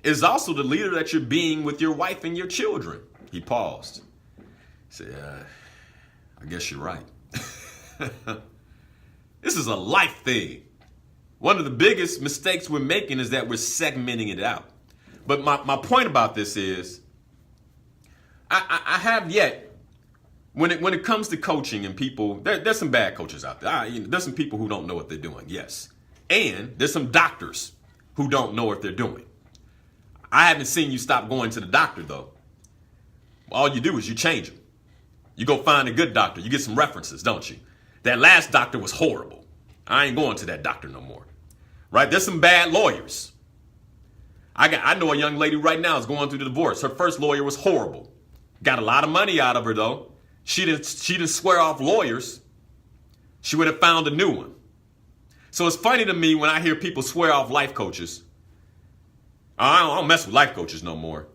Speaker 1: is also the leader that you're being with your wife and your children. He paused. He said, I guess you're right. This is a life thing. One of the biggest mistakes we're making is that we're segmenting it out. But my point about this is, I have yet, when it comes to coaching and people, there's some bad coaches out there. There's some people who don't know what they're doing, yes. And there's some doctors who don't know what they're doing. I haven't seen you stop going to the doctor, though. All you do is you change them. You go find a good doctor. You get some references, don't you? That last doctor was horrible. I ain't going to that doctor no more. Right? There's some bad lawyers. I know a young lady right now is going through the divorce. Her first lawyer was horrible. Got a lot of money out of her, though. She didn't swear off lawyers. She would have found a new one. So it's funny to me when I hear people swear off life coaches. I don't mess with life coaches no more.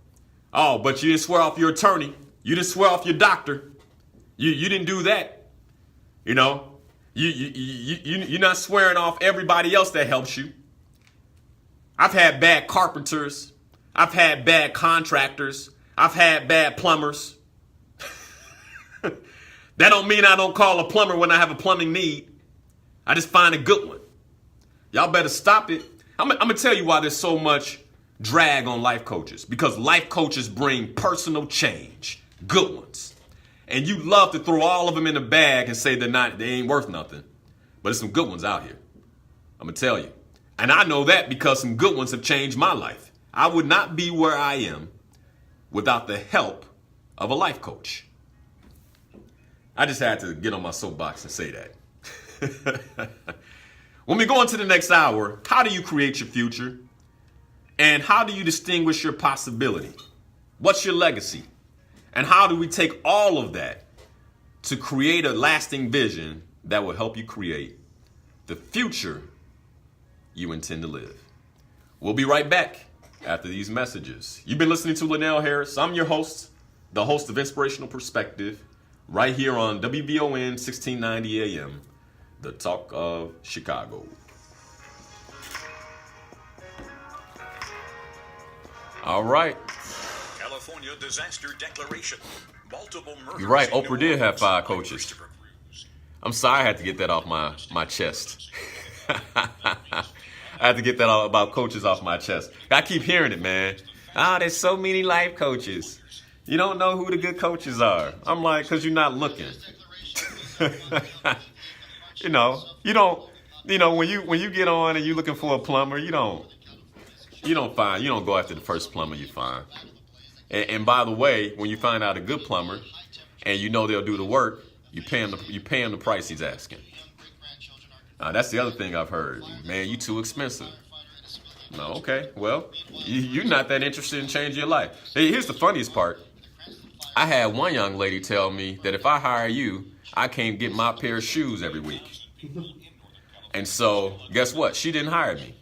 Speaker 1: Oh, but you didn't swear off your attorney. You didn't swear off your doctor. You didn't do that. You're not swearing off everybody else that helps you. I've had bad carpenters. I've had bad contractors. I've had bad plumbers. That don't mean I don't call a plumber when I have a plumbing need. I just find a good one. Y'all better stop it. I'm going to tell you why there's so much drag on life coaches. Because life coaches bring personal change. Good ones. And you love to throw all of them in a bag and say they ain't worth nothing. But there's some good ones out here. I'm going to tell you. And I know that because some good ones have changed my life. I would not be where I am without the help of a life coach. I just had to get on my soapbox and say that. When we go into the next hour, how do you create your future? And how do you distinguish your possibility? What's your legacy? And how do we take all of that to create a lasting vision that will help you create the future you intend to live? We'll be right back after these messages. You've been listening to Linal Harris. I'm your host, the host of Inspirational Perspective, right here on WBON 1690 AM, the Talk of Chicago. All right.
Speaker 3: California disaster declaration. Multiple murders.
Speaker 1: You're right. Oprah did have 5 coaches. I'm sorry I had to get that off my chest. I had to get that all about coaches off my chest. I keep hearing it, man. There's so many life coaches. You don't know who the good coaches are. I'm like, because you're not looking. You don't, when you get on and you're looking for a plumber, you don't go after the first plumber you find. And by the way, when you find out a good plumber and you know they'll do the work, you pay him the price he's asking. That's the other thing I've heard. Man, you too expensive. No, okay. Well, you're not that interested in changing your life. Hey, here's the funniest part. I had one young lady tell me that if I hire you, I can't get my pair of shoes every week. And so, guess what? She didn't hire me.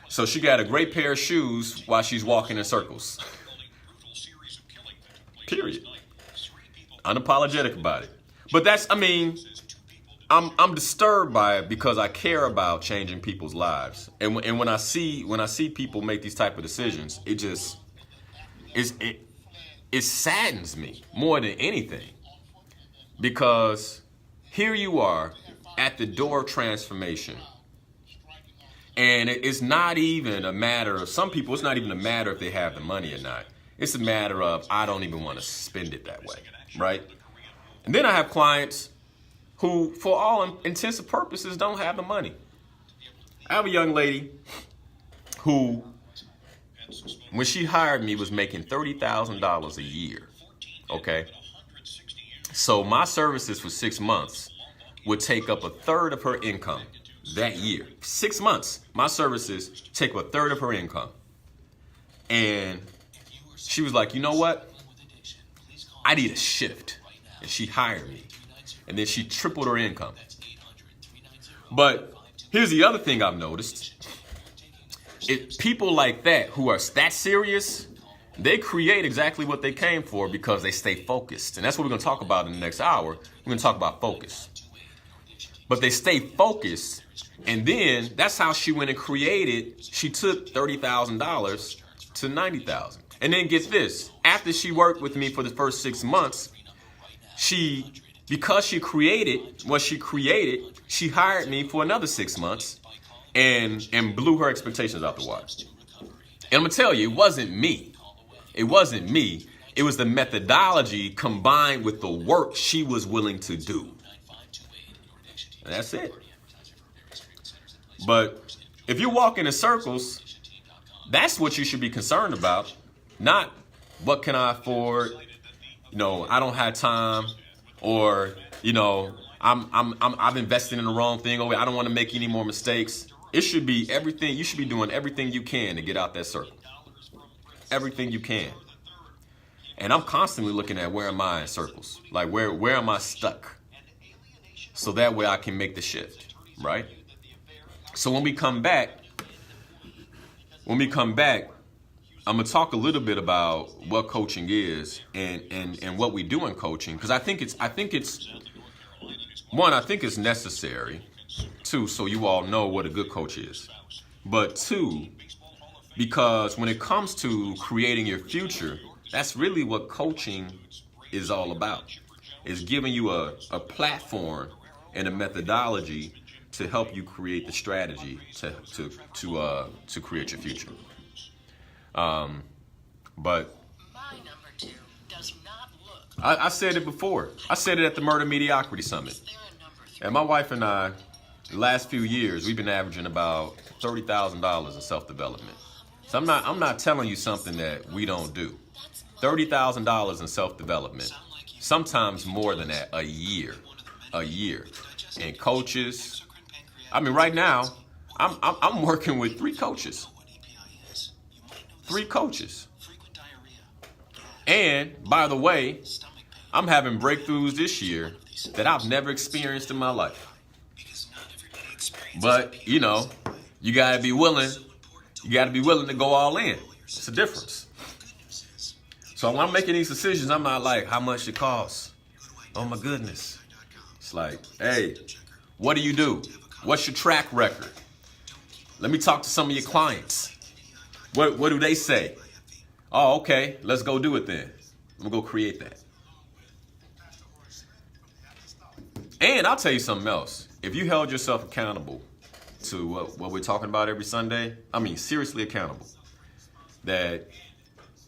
Speaker 1: So she got a great pair of shoes while she's walking in circles. Period. Unapologetic about it. But I'm disturbed by it because I care about changing people's lives. And when I see people make these type of decisions, it saddens me more than anything. Because here you are at the door of transformation. And it's not even a matter of, some people, it's not even a matter if they have the money or not. It's a matter of, I don't even want to spend it that way, right? And then I have clients who, for all intents and purposes, don't have the money. I have a young lady who, when she hired me, was making $30,000 a year, okay? So my services for 6 months would take up 1/3 of her income that year. 6 months, my services take up 1/3 of her income. And she was like, you know what? I need a shift. And she hired me. And then she tripled her income. But here's the other thing I've noticed. People like that who are that serious, they create exactly what they came for because they stay focused. And that's what we're going to talk about in the next hour. We're going to talk about focus. But they stay focused. And then that's how she went and created. She took $30,000 to $90,000. And then get this. After she worked with me for the first 6 months, because she created what she created, she hired me for another 6 months and blew her expectations out the water. And I'm going to tell you, it wasn't me. It wasn't me. It was the methodology combined with the work she was willing to do. And that's it. But if you're walking in circles, that's what you should be concerned about. Not what can I afford? I don't have time, or I've invested in the wrong thing, or I don't want to make any more mistakes. It should be everything. You should be doing everything you can to get out that circle. Everything you can. And I'm constantly looking at where am I in circles? Like where am I stuck? So that way I can make the shift, right? So when we come back, I'm going to talk a little bit about what coaching is and what we do in coaching, because I think it's necessary. 2, so you all know what a good coach is. But 2, because when it comes to creating your future, that's really what coaching is all about. It's giving you a platform and a methodology to help you create the strategy to create your future. But I said it before. I said it at the Murder Mediocrity Summit. And my wife and I, the last few years, we've been averaging about $30,000 in self-development. So I'm not telling you something that we don't do. $30,000 in self-development. Sometimes more than that, a year. And coaches. Right now, I'm working with 3 coaches. 3 coaches. And by the way, I'm having breakthroughs this year that I've never experienced in my life. But, you gotta be willing You got to be willing to go all in. It's a difference. So when I'm making these decisions, I'm not like, how much it costs? Oh my goodness. It's like, hey, what do you do? What's your track record? Let me talk to some of your clients. What do they say? Oh, okay, let's go do it then. I'm gonna go create that. And I'll tell you something else. If you held yourself accountable to what we're talking about every Sunday, I mean, seriously accountable, that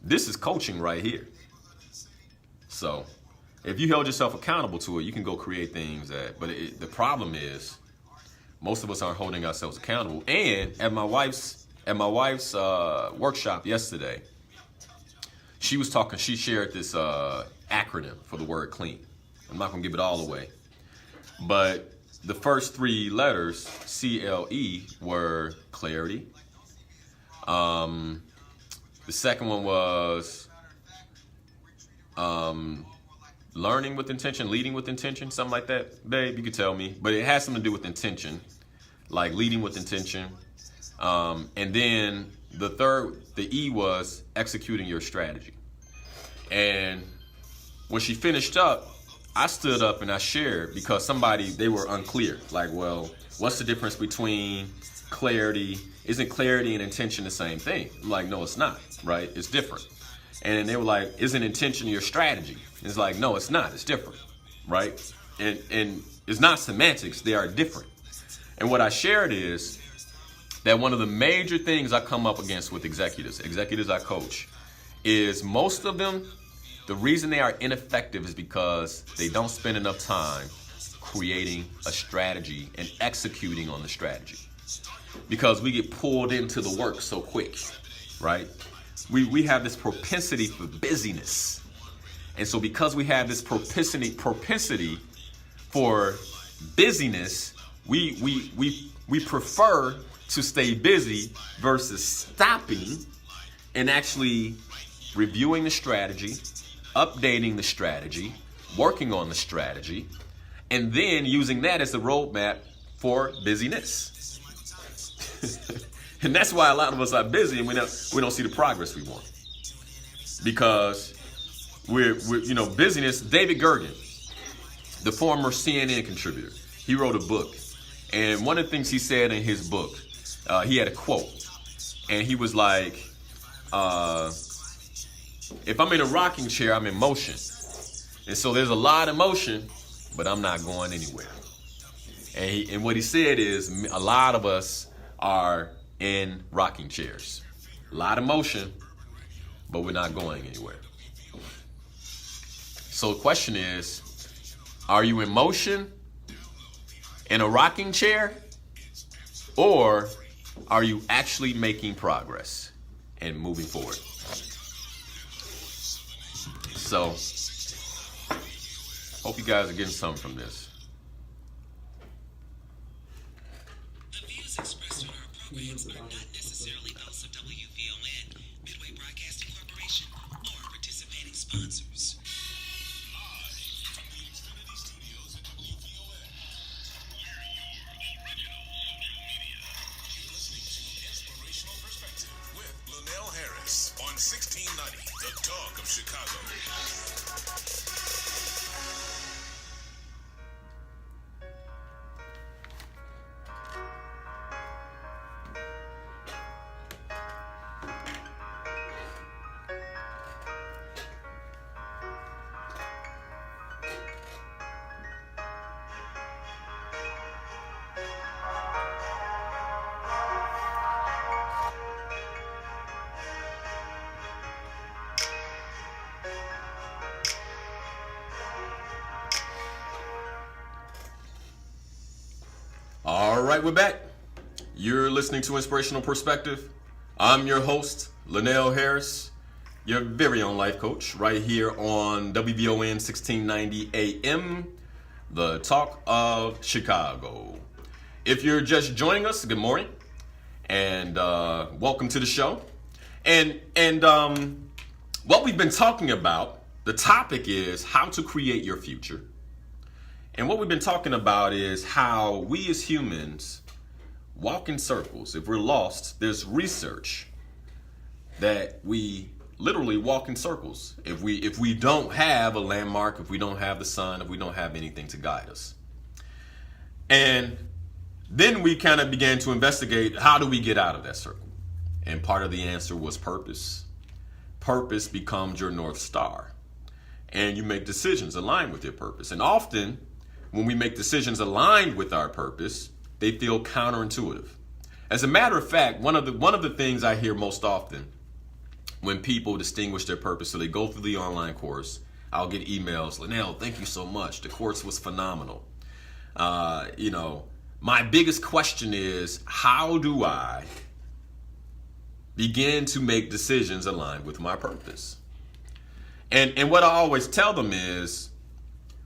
Speaker 1: this is coaching right here. So if you held yourself accountable to it, you can go create things but the problem is most of us aren't holding ourselves accountable. And at my wife's workshop yesterday, she shared this acronym for the word clean. I'm not gonna give it all away, but the first three letters, CLE, were clarity. The second one was learning with intention, leading with intention, something like that. Babe, you could tell me. But it has something to do with intention, like leading with intention. And then the E was executing your strategy. And when she finished up, I stood up and I shared because they were unclear. Like, well, what's the difference between clarity? Isn't clarity and intention the same thing? I'm like, no, it's not, right? It's different. And they were like, isn't intention your strategy? It's like, no, it's not. It's different, right? And it's not semantics. They are different. And what I shared is that one of the major things I come up against with executives I coach, is most of them, the reason they are ineffective is because they don't spend enough time creating a strategy and executing on the strategy. Because we get pulled into the work so quick, right? We have this propensity for busyness. And so because we have this propensity for busyness, we prefer to stay busy versus stopping and actually reviewing the strategy, updating the strategy, working on the strategy, and then using that as the roadmap for busyness. And that's why a lot of us are busy and we don't see the progress we want. Because we're busyness. David Gergen, the former CNN contributor, he wrote a book. And one of the things he said in his book, he had a quote. And he was like, if I'm in a rocking chair, I'm in motion. And so there's a lot of motion, but I'm not going anywhere. And what he said is a lot of us are in rocking chairs. A lot of motion, but we're not going anywhere. So the question is, are you in motion in a rocking chair, or are you actually making progress and moving forward? So, hope you guys are getting something from this.
Speaker 4: The views expressed on our programs are not necessarily those of WVON, Midway Broadcasting Corporation, or participating sponsors.
Speaker 3: Live from the Xfinity Studios at WVON. We're your original local media. You're listening to Inspirational Perspective with Linal Harris on 1690, The Talk of Chicago.
Speaker 1: All right, we're back. You're listening to Inspirational Perspective. I'm your host, Linal Harris, your very own life coach, right here on WVON 1690 AM, The Talk of Chicago. If you're just joining us, good morning, and welcome to the show. And what we've been talking about, the topic is how to create your future. And what we've been talking about is how we as humans, walk in circles. If we're lost, there's research that we literally walk in circles. If we don't have a landmark, if we don't have the sun, if we don't have anything to guide us. And then we kind of began to investigate, how do we get out of that circle? And part of the answer was purpose. Purpose becomes your North Star. And you make decisions aligned with your purpose. And often, when we make decisions aligned with our purpose, they feel counterintuitive. As a matter of fact, one of the things I hear most often when people distinguish their purpose, so they go through the online course, I'll get emails, Linal, thank you so much. The course was phenomenal. My biggest question is, how do I begin to make decisions aligned with my purpose? And what I always tell them is,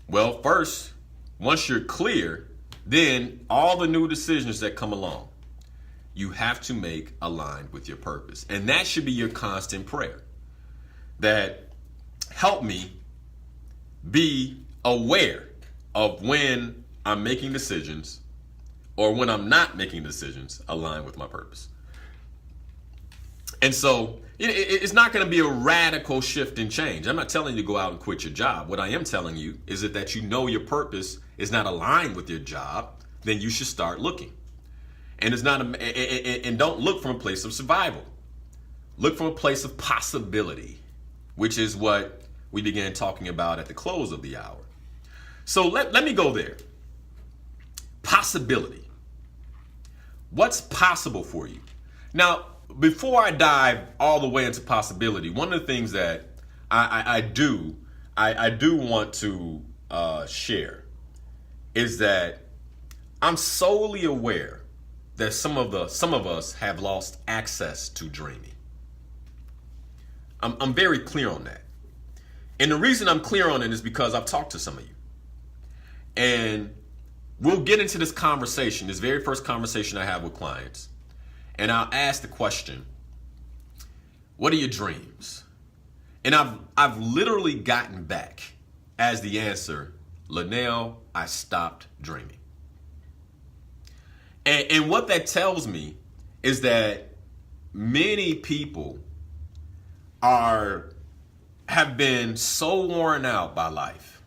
Speaker 1: well, first, once you're clear, then all the new decisions that come along, you have to make aligned with your purpose. And that should be your constant prayer. That help me be aware of when I'm making decisions or when I'm not making decisions aligned with my purpose. And so it's not going to be a radical shift and change. I'm not telling you to go out and quit your job. What I am telling you is that you know your purpose is not aligned with your job, then you should start looking. And it's not and don't look from a place of survival. Look from a place of possibility, which is what we began talking about at the close of the hour. So let me go there. Possibility. What's possible for you? Now, before I dive all the way into possibility, one of the things that I do want to share is that I'm solely aware that some of us have lost access to dreaming. I'm very clear on that. And the reason I'm clear on it is because I've talked to some of you. And we'll get into this conversation, this very first conversation I have with clients. And I'll ask the question, what are your dreams? And I've literally gotten back as the answer, Linal, I stopped dreaming. And what that tells me is that many people have been so worn out by life,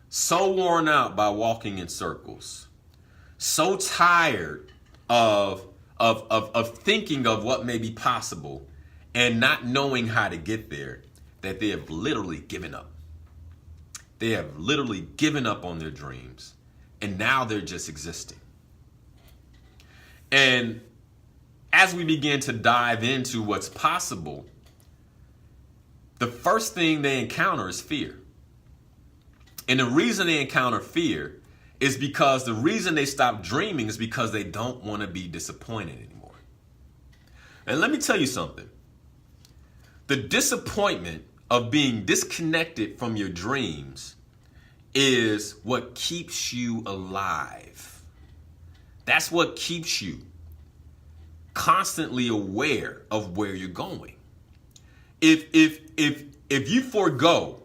Speaker 1: so worn out by walking in circles, so tired of thinking of what may be possible and not knowing how to get there, that they have literally given up. They have literally given up on their dreams, and now they're just existing. And as we begin to dive into what's possible, the first thing they encounter is fear. And the reason they encounter fear is because the reason they stop dreaming is because they don't want to be disappointed anymore. And let me tell you something. The disappointment of being disconnected from your dreams is what keeps you alive. That's what keeps you constantly aware of where you're going. If you forego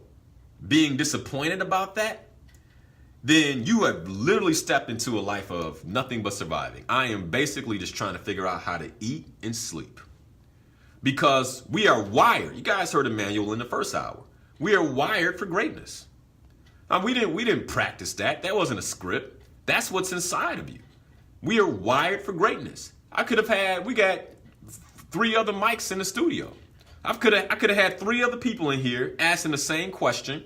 Speaker 1: being disappointed about that, then you have literally stepped into a life of nothing but surviving. I am basically just trying to figure out how to eat and sleep. Because we are wired. You guys heard Emmanuel in the first hour. We are wired for greatness. We didn't practice that. That wasn't a script. That's what's inside of you. We are wired for greatness. We got 3 other mics in the studio. I could have had 3 other people in here asking the same question,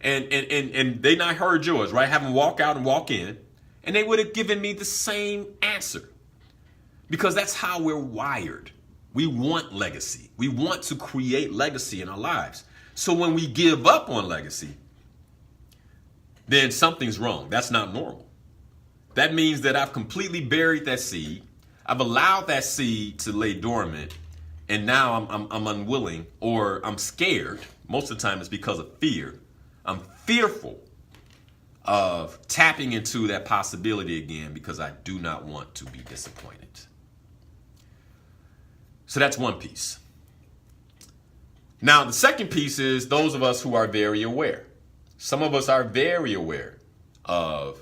Speaker 1: and they not heard yours, right? Have them walk out and walk in, and they would have given me the same answer. Because that's how we're wired. We want legacy. We want to create legacy in our lives. So when we give up on legacy, then something's wrong. That's not normal. That means that I've completely buried that seed. I've allowed that seed to lay dormant. And now I'm unwilling, or I'm scared. Most of the time it's because of fear. I'm fearful of tapping into that possibility again because I do not want to be disappointed. So that's one piece. Now, the second piece is those of us who are very aware. Some of us are very aware of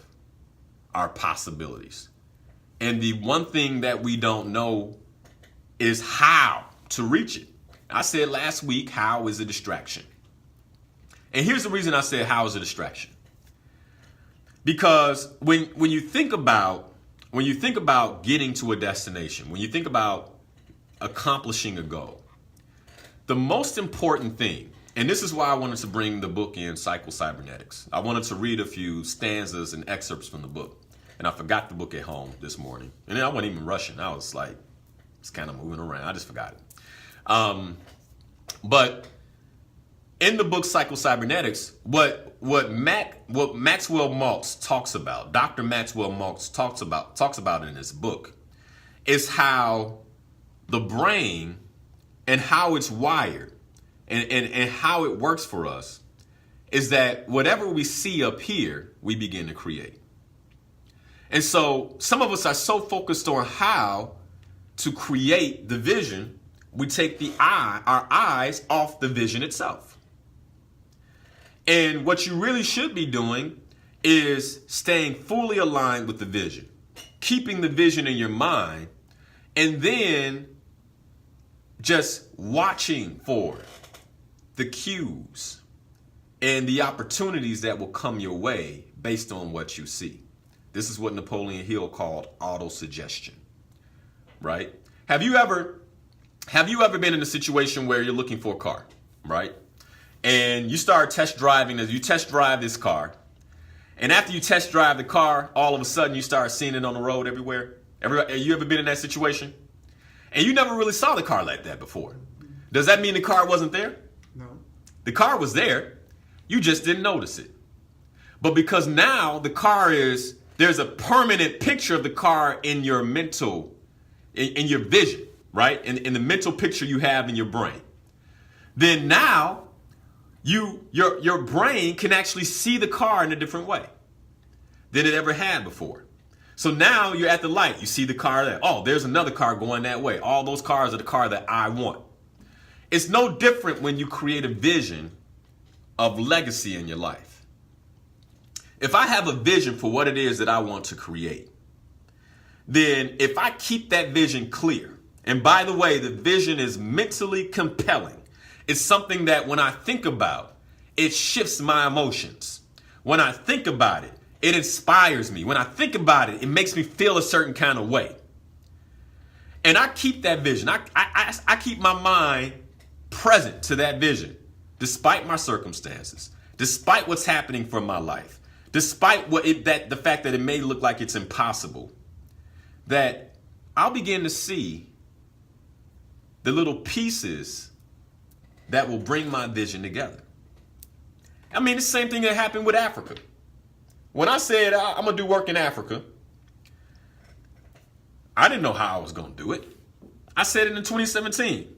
Speaker 1: our possibilities. And the one thing that we don't know is how to reach it. I said last week, how is a distraction? And here's the reason I said how is a distraction. Because when you think about getting to a destination, when you think about accomplishing a goal, the most important thing, and this is why I wanted to bring the book in, Psycho-Cybernetics. I wanted to read a few stanzas and excerpts from the book. And I forgot the book at home this morning. And then I wasn't even rushing. I was like, it's kind of moving around. I just forgot it. But in the book Psycho-Cybernetics, what Maxwell Maltz talks about, Dr. Maxwell Maltz talks about in his book, is how the brain and how it's wired and how it works for us is that whatever we see up here, we begin to create. And so some of us are so focused on how to create the vision, we take our eyes off the vision itself. And what you really should be doing is staying fully aligned with the vision, keeping the vision in your mind, and then just watching for the cues and the opportunities that will come your way based on what you see. This is what Napoleon Hill called auto-suggestion, right? Have you ever been in a situation where you're looking for a car, right? And you start test driving, you test drive this car. And after you test drive the car, all of a sudden you start seeing it on the road everywhere. You ever been in that situation? And you never really saw the car like that before. Does that mean the car wasn't there?
Speaker 2: No.
Speaker 1: The car was there. You just didn't notice it. But because now the car there's a permanent picture of the car in your mental, in your vision, right? In the mental picture you have in your brain. Then now your brain can actually see the car in a different way than it ever had before. So now you're at the light. You see the car there. Oh, there's another car going that way. All those cars are the car that I want. It's no different when you create a vision of legacy in your life. If I have a vision for what it is that I want to create, then if I keep that vision clear, and by the way, the vision is mentally compelling. It's something that when I think about, it shifts my emotions. When I think about it, it inspires me. When I think about it, it makes me feel a certain kind of way. And I keep that vision. I keep my mind present to that vision, despite my circumstances, despite what's happening from my life, despite the fact that it may look like it's impossible, that I'll begin to see the little pieces that will bring my vision together. I mean, it's the same thing that happened with Africa. When I said I'm going to do work in Africa, I didn't know how I was going to do it. I said it in 2017.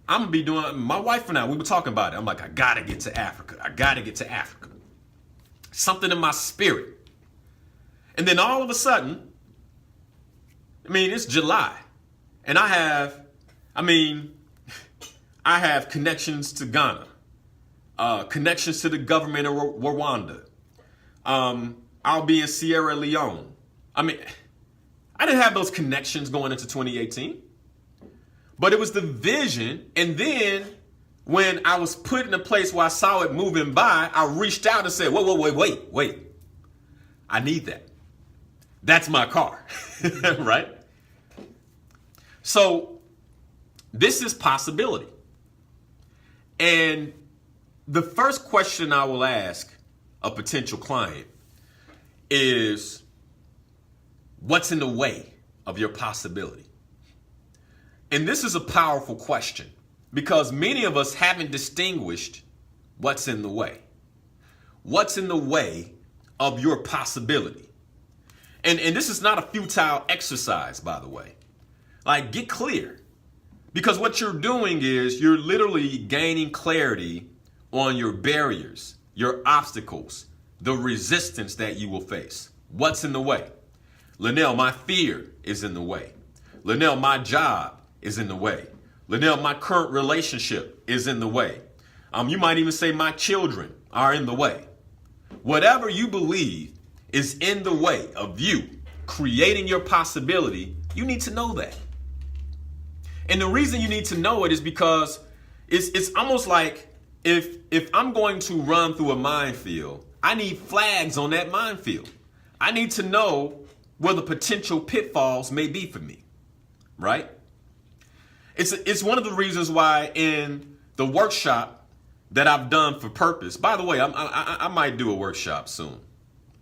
Speaker 1: I'm going to be doing, my wife and I, we were talking about it. I'm like, I got to get to Africa. I got to get to Africa. Something in my spirit. And then all of a sudden, it's July. And I have connections to Ghana, connections to the government of Rwanda. I'll be in Sierra Leone. I didn't have those connections going into 2018, but it was the vision. And then when I was put in a place where I saw it moving by, I reached out and said, wait. I need that. That's my car, right? So this is possibility. And the first question I will ask a potential client is, what's in the way of your possibility? And this is a powerful question because many of us haven't distinguished what's in the way. What's in the way of your possibility? And this is not a futile exercise, by the way. Like, get clear. Because what you're doing is you're literally gaining clarity on your barriers, your obstacles, the resistance that you will face. What's in the way? Linal, my fear is in the way. Linal, my job is in the way. Linal, my current relationship is in the way. You might even say my children are in the way. Whatever you believe is in the way of you creating your possibility, you need to know that. And the reason you need to know it is because it's almost like if I'm going to run through a minefield, I need flags on that minefield. I need to know where the potential pitfalls may be for me, right? It's one of the reasons why in the workshop that I've done for Purpose, by the way, I might do a workshop soon.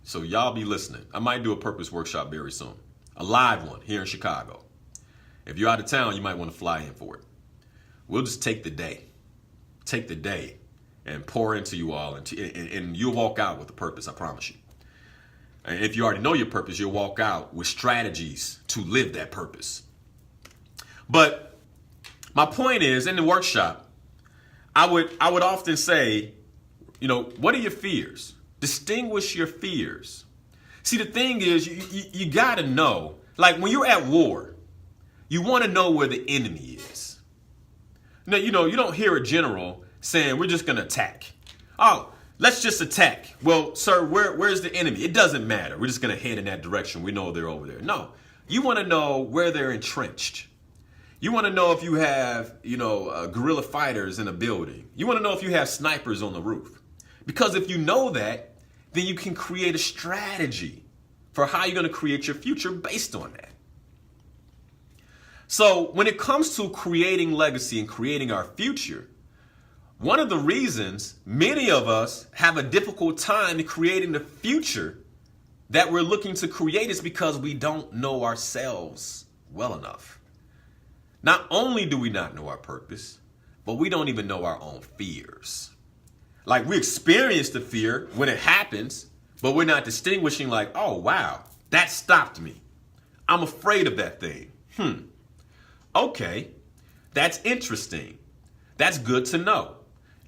Speaker 1: So y'all be listening. I might do a Purpose workshop very soon. A live one here in Chicago. If you're out of town, you might want to fly in for it. We'll just take the day. Take the day and pour into you all. And you'll walk out with a purpose, I promise you. And if you already know your purpose, you'll walk out with strategies to live that purpose. But my point is, in the workshop, I would often say, what are your fears? Distinguish your fears. See, the thing is, you got to know, like when you're at war, you want to know where the enemy is. Now, you don't hear a general saying, we're just going to attack. Oh, let's just attack. Well, sir, where's the enemy? It doesn't matter. We're just going to head in that direction. We know they're over there. No, you want to know where they're entrenched. You want to know if you have, guerrilla fighters in a building. You want to know if you have snipers on the roof. Because if you know that, then you can create a strategy for how you're going to create your future based on that. So when it comes to creating legacy and creating our future, one of the reasons many of us have a difficult time in creating the future that we're looking to create is because we don't know ourselves well enough. Not only do we not know our purpose, but we don't even know our own fears. Like we experience the fear when it happens, but we're not distinguishing like, oh, wow, that stopped me. I'm afraid of that thing. Okay, that's interesting. That's good to know.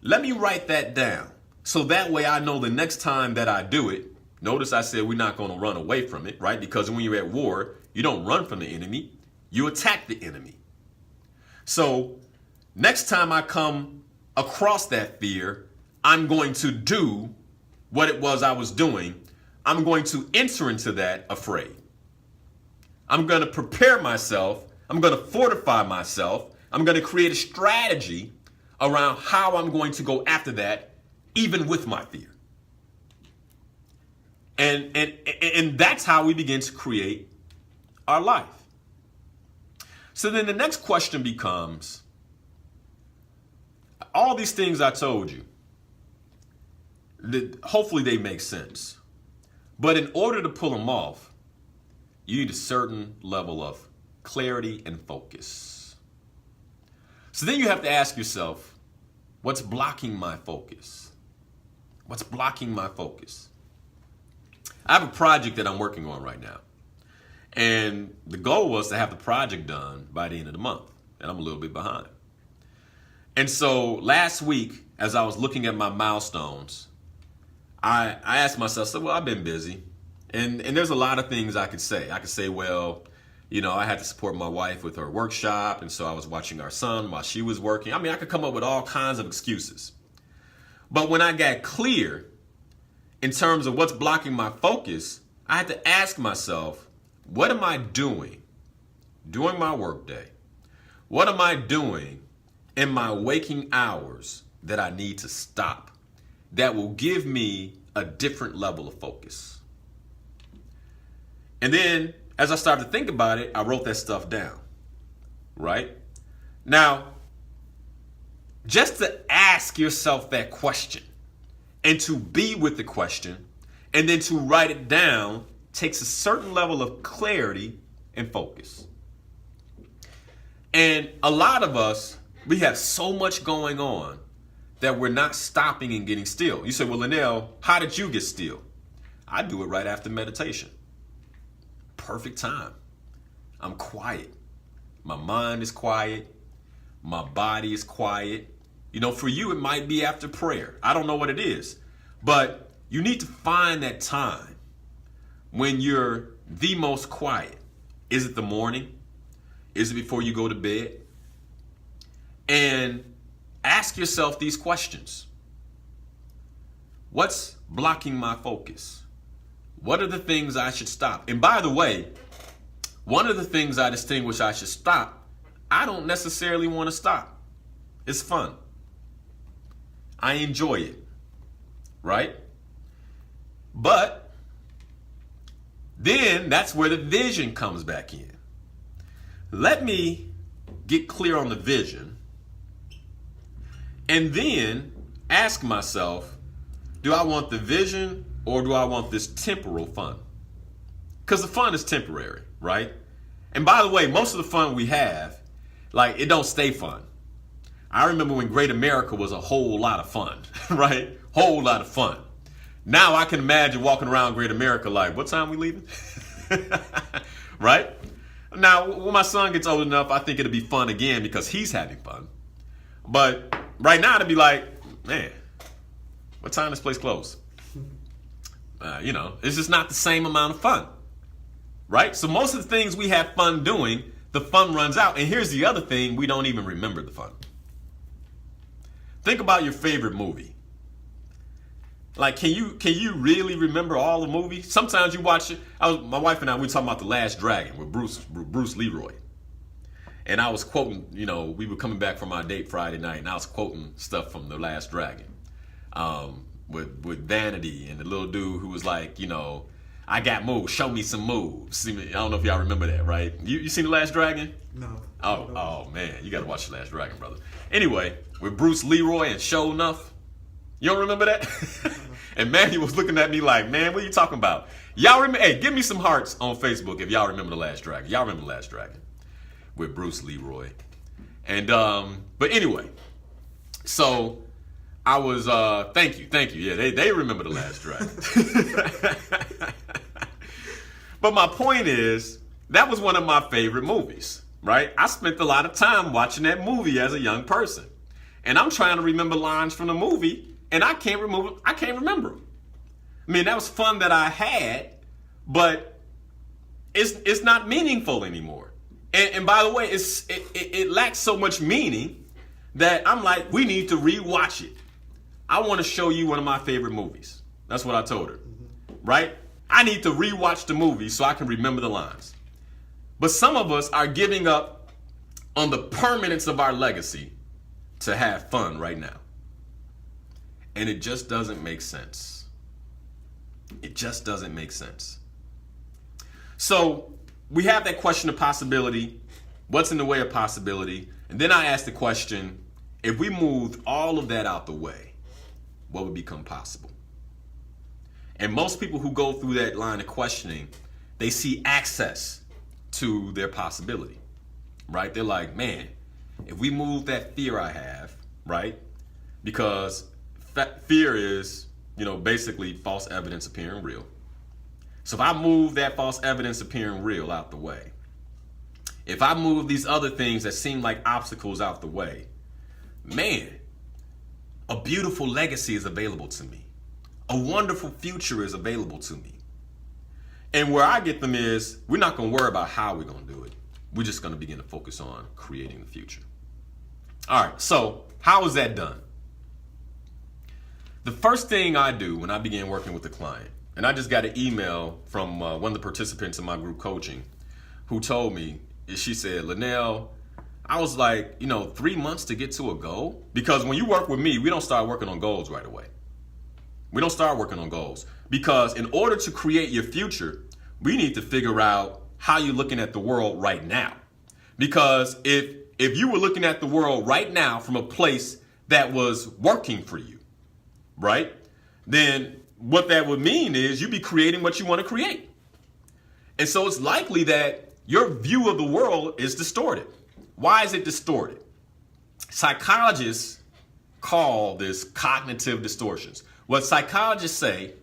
Speaker 1: Let me write that down. So that way I know the next time that I do it, notice I said we're not going to run away from it, right? Because when you're at war, you don't run from the enemy, you attack the enemy. So next time I come across that fear, I'm going to do what it was I was doing. I'm going to enter into that afraid. I'm going to prepare myself. I'm going to fortify myself. I'm going to create a strategy around how I'm going to go after that, even with my fear. And that's how we begin to create our life. So then the next question becomes, all these things I told you, hopefully they make sense. But in order to pull them off, you need a certain level of clarity and focus. So then you have to ask yourself, what's blocking my focus? What's blocking my focus? I have a project that I'm working on right now. And the goal was to have the project done by the end of the month. And I'm a little bit behind. And so last week, as I was looking at my milestones, I asked myself, well, I've been busy. And there's a lot of things I could say. I could say, well, I had to support my wife with her workshop. And so I was watching our son while she was working. I could come up with all kinds of excuses. But when I got clear in terms of what's blocking my focus, I had to ask myself, what am I doing during my workday? What am I doing in my waking hours that I need to stop that will give me a different level of focus? And then as I started to think about it, I wrote that stuff down, right? Now, just to ask yourself that question and to be with the question and then to write it down takes a certain level of clarity and focus. And a lot of us, we have so much going on that we're not stopping and getting still. You say, well, Linal, how did you get still? I do it right after meditation. Perfect time. I'm quiet. My mind is quiet. My body is quiet. For you, it might be after prayer. I don't know what it is. But you need to find that time when you're the most quiet. Is it the morning? Is it before you go to bed? And ask yourself these questions. What's blocking my focus? What are the things I should stop? And by the way, one of the things I distinguish I should stop, I don't necessarily want to stop. It's fun. I enjoy it, right? But then that's where the vision comes back in. Let me get clear on the vision and then ask myself, do I want the vision or do I want this temporal fun? Because the fun is temporary, right? And by the way, most of the fun we have, like, it don't stay fun. I remember when Great America was a whole lot of fun, right? Whole lot of fun. Now I can imagine walking around Great America like, what time we leaving? Right? Now, when my son gets old enough, I think it'll be fun again because he's having fun. But right now it'd be like, man, what time this place close? It's just not the same amount of fun, right? So most of the things we have fun doing, the fun runs out. And here's the other thing, we don't even remember the fun. Think about your favorite movie. Like, can you really remember all the movies? Sometimes you watch it. My wife and I, we were talking about The Last Dragon with Bruce Leroy. And I was quoting, we were coming back from our date Friday night, and I was quoting stuff from The Last Dragon. With Vanity and the little dude who was like, I got moves, show me some moves. I don't know if y'all remember that, right? You seen The Last Dragon?
Speaker 2: No.
Speaker 1: Oh man, you gotta watch The Last Dragon, brother. Anyway, with Bruce Leroy and Show Enough. You don't remember that? And Manny was looking at me like, man, what are you talking about? Y'all remember? Hey, give me some hearts on Facebook if y'all remember The Last Dragon. Y'all remember The Last Dragon with Bruce Leroy. And but anyway, so I was thank you. Yeah, they remember The Last Dragon. But my point is, that was one of my favorite movies, right? I spent a lot of time watching that movie as a young person. And I'm trying to remember lines from the movie, and I can't remember them. I mean, that was fun that I had, but it's not meaningful anymore. And by the way, it lacks so much meaning that I'm like, we need to rewatch it. I want to show you one of my favorite movies. That's what I told her, right? I need to rewatch the movie so I can remember the lines. But some of us are giving up on the permanence of our legacy to have fun right now. And it just doesn't make sense. It just doesn't make sense. So we have that question of possibility. What's in the way of possibility? And then I asked the question, if we moved all of that out the way, what would become possible? And most people who go through that line of questioning, they see access to their possibility, right? They're like, man, if we move that fear I have, right? Because fear is, basically false evidence appearing real. So if I move that false evidence appearing real out the way, if I move these other things that seem like obstacles out the way, man, a beautiful legacy is available to me. A wonderful future is available to me. And where I get them is, we're not going to worry about how we're going to do it. We're just going to begin to focus on creating the future. All right, so how is that done? The first thing I do when I begin working with a client, and I just got an email from one of the participants in my group coaching who told me, she said, Linal, I was like, 3 months to get to a goal? Because when you work with me, we don't start working on goals right away. We don't start working on goals. Because in order to create your future, we need to figure out how you're looking at the world right now. Because if you were looking at the world right now from a place that was working for you, right? Then what that would mean is you'd be creating what you want to create. And so it's likely that your view of the world is distorted. Why is it distorted? Psychologists call this cognitive distortions. What psychologists say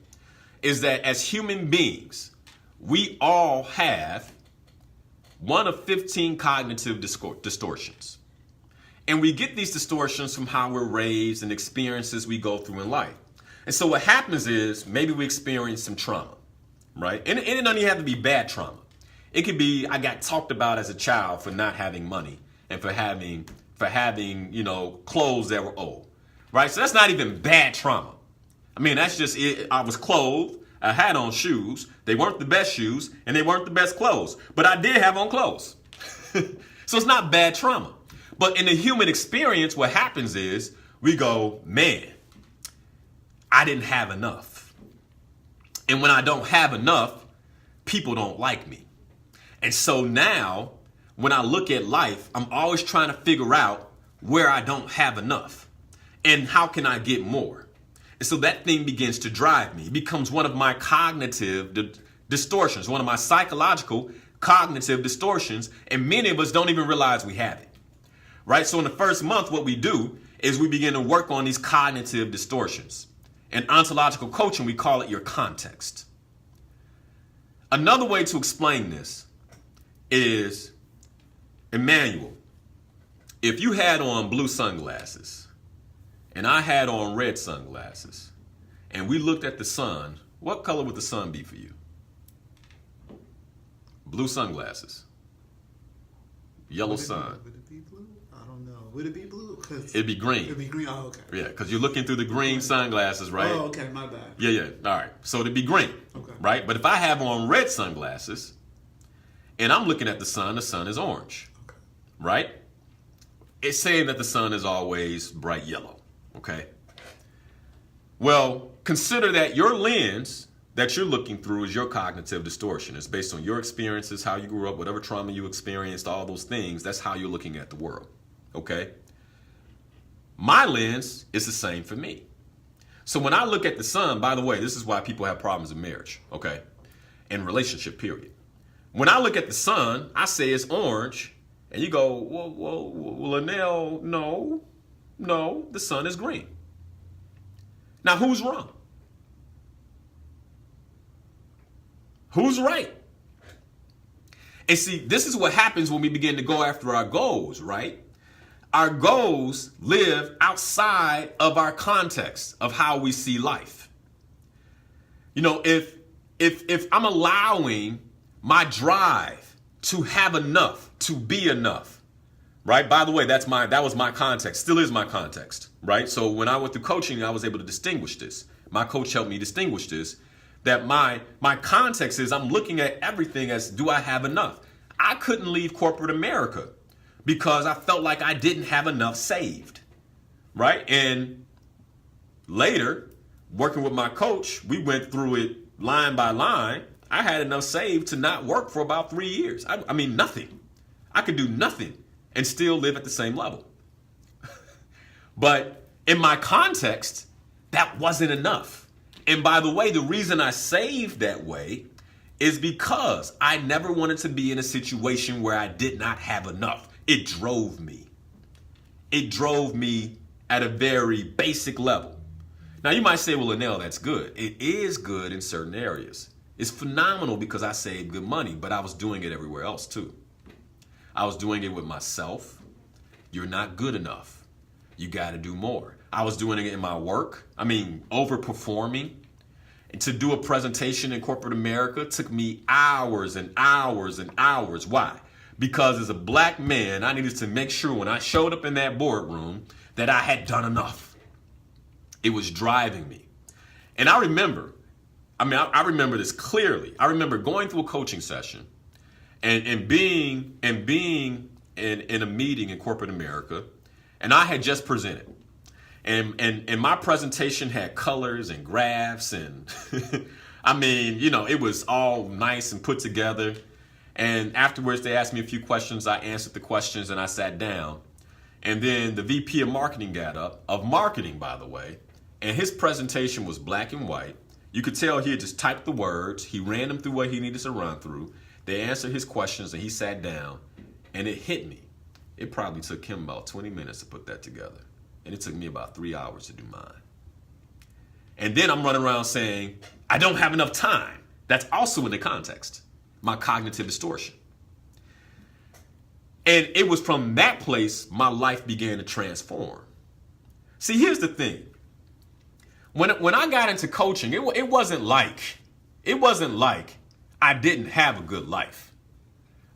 Speaker 1: is that as human beings, we all have one of 15 cognitive distortions. And we get these distortions from how we're raised and experiences we go through in life. And so what happens is maybe we experience some trauma, right? And it doesn't even have to be bad trauma. It could be I got talked about as a child for not having money and for having clothes that were old, right? So that's not even bad trauma. I mean, that's just it. I was clothed, I had on shoes. They weren't the best shoes, and they weren't the best clothes. But I did have on clothes. So it's not bad trauma. But in the human experience, what happens is we go, man, I didn't have enough. And when I don't have enough, people don't like me. And so now, when I look at life, I'm always trying to figure out where I don't have enough and how can I get more. And so that thing begins to drive me. It becomes one of my cognitive distortions, one of my psychological cognitive distortions. And many of us don't even realize we have it. Right? So in the first month, what we do is we begin to work on these cognitive distortions. In ontological coaching, we call it your context. Another way to explain this is, Emmanuel, if you had on blue sunglasses and I had on red sunglasses and we looked at the sun, what color would the sun be for you? Blue sunglasses. Yellow sun.
Speaker 2: Would it be blue? I don't know. Would it be blue?
Speaker 1: It'd be green.
Speaker 2: It'd be green. Oh, okay.
Speaker 1: Yeah, because you're looking through the green sunglasses, right?
Speaker 2: Oh, okay. My bad.
Speaker 1: Yeah. All right. So it'd be green.
Speaker 2: Okay.
Speaker 1: Right? But if I have on red sunglasses and I'm looking at the sun is orange.
Speaker 2: Okay.
Speaker 1: Right? It's saying that the sun is always bright yellow. Okay? Well, consider that your lens that you're looking through is your cognitive distortion. It's based on your experiences, how you grew up, whatever trauma you experienced, all those things. That's how you're looking at the world. Okay? My lens is the same for me. So when I look at the sun, by the way, this is why people have problems in marriage, okay? And relationship, period. When I look at the sun, I say it's orange, and you go, well, Linal, no, the sun is green. Now, who's wrong? Who's right? And see, this is what happens when we begin to go after our goals, right? Our goals live outside of our context of how we see life. You know, if I'm allowing my drive to have enough, to be enough, right? By the way, that was my context, still is my context, right? So when I went through coaching, I was able to distinguish this. My coach helped me distinguish this, that my context is I'm looking at everything as, do I have enough? I couldn't leave corporate America because I felt like I didn't have enough saved, right? And later, working with my coach, we went through it line by line. I had enough saved to not work for about 3 years. I mean, nothing. I could do nothing and still live at the same level. But in my context, that wasn't enough. And by the way, the reason I saved that way is because I never wanted to be in a situation where I did not have enough. It drove me. It drove me at a very basic level. Now you might say, well, Linal, that's good. It is good in certain areas. It's phenomenal because I saved good money, but I was doing it everywhere else too. I was doing it with myself. You're not good enough. You got to do more. I was doing it in my work. Overperforming. And to do a presentation in corporate America took me hours and hours and hours. Why? Because as a black man, I needed to make sure when I showed up in that boardroom that I had done enough. It was driving me. And I remember this clearly. I remember going through a coaching session and being in a meeting in corporate America, and I had just presented. And my presentation had colors and graphs and it was all nice and put together. And afterwards, they asked me a few questions. I answered the questions and I sat down. And then the VP of marketing got up, of marketing, by the way, and his presentation was black and white. You could tell he had just typed the words. He ran them through what he needed to run through. They answered his questions and he sat down, and it hit me. It probably took him about 20 minutes to put that together. And it took me about 3 hours to do mine. And then I'm running around saying, I don't have enough time. That's also in the context. My cognitive distortion. And it was from that place my life began to transform. See, here's the thing. When I got into coaching, it wasn't like I didn't have a good life.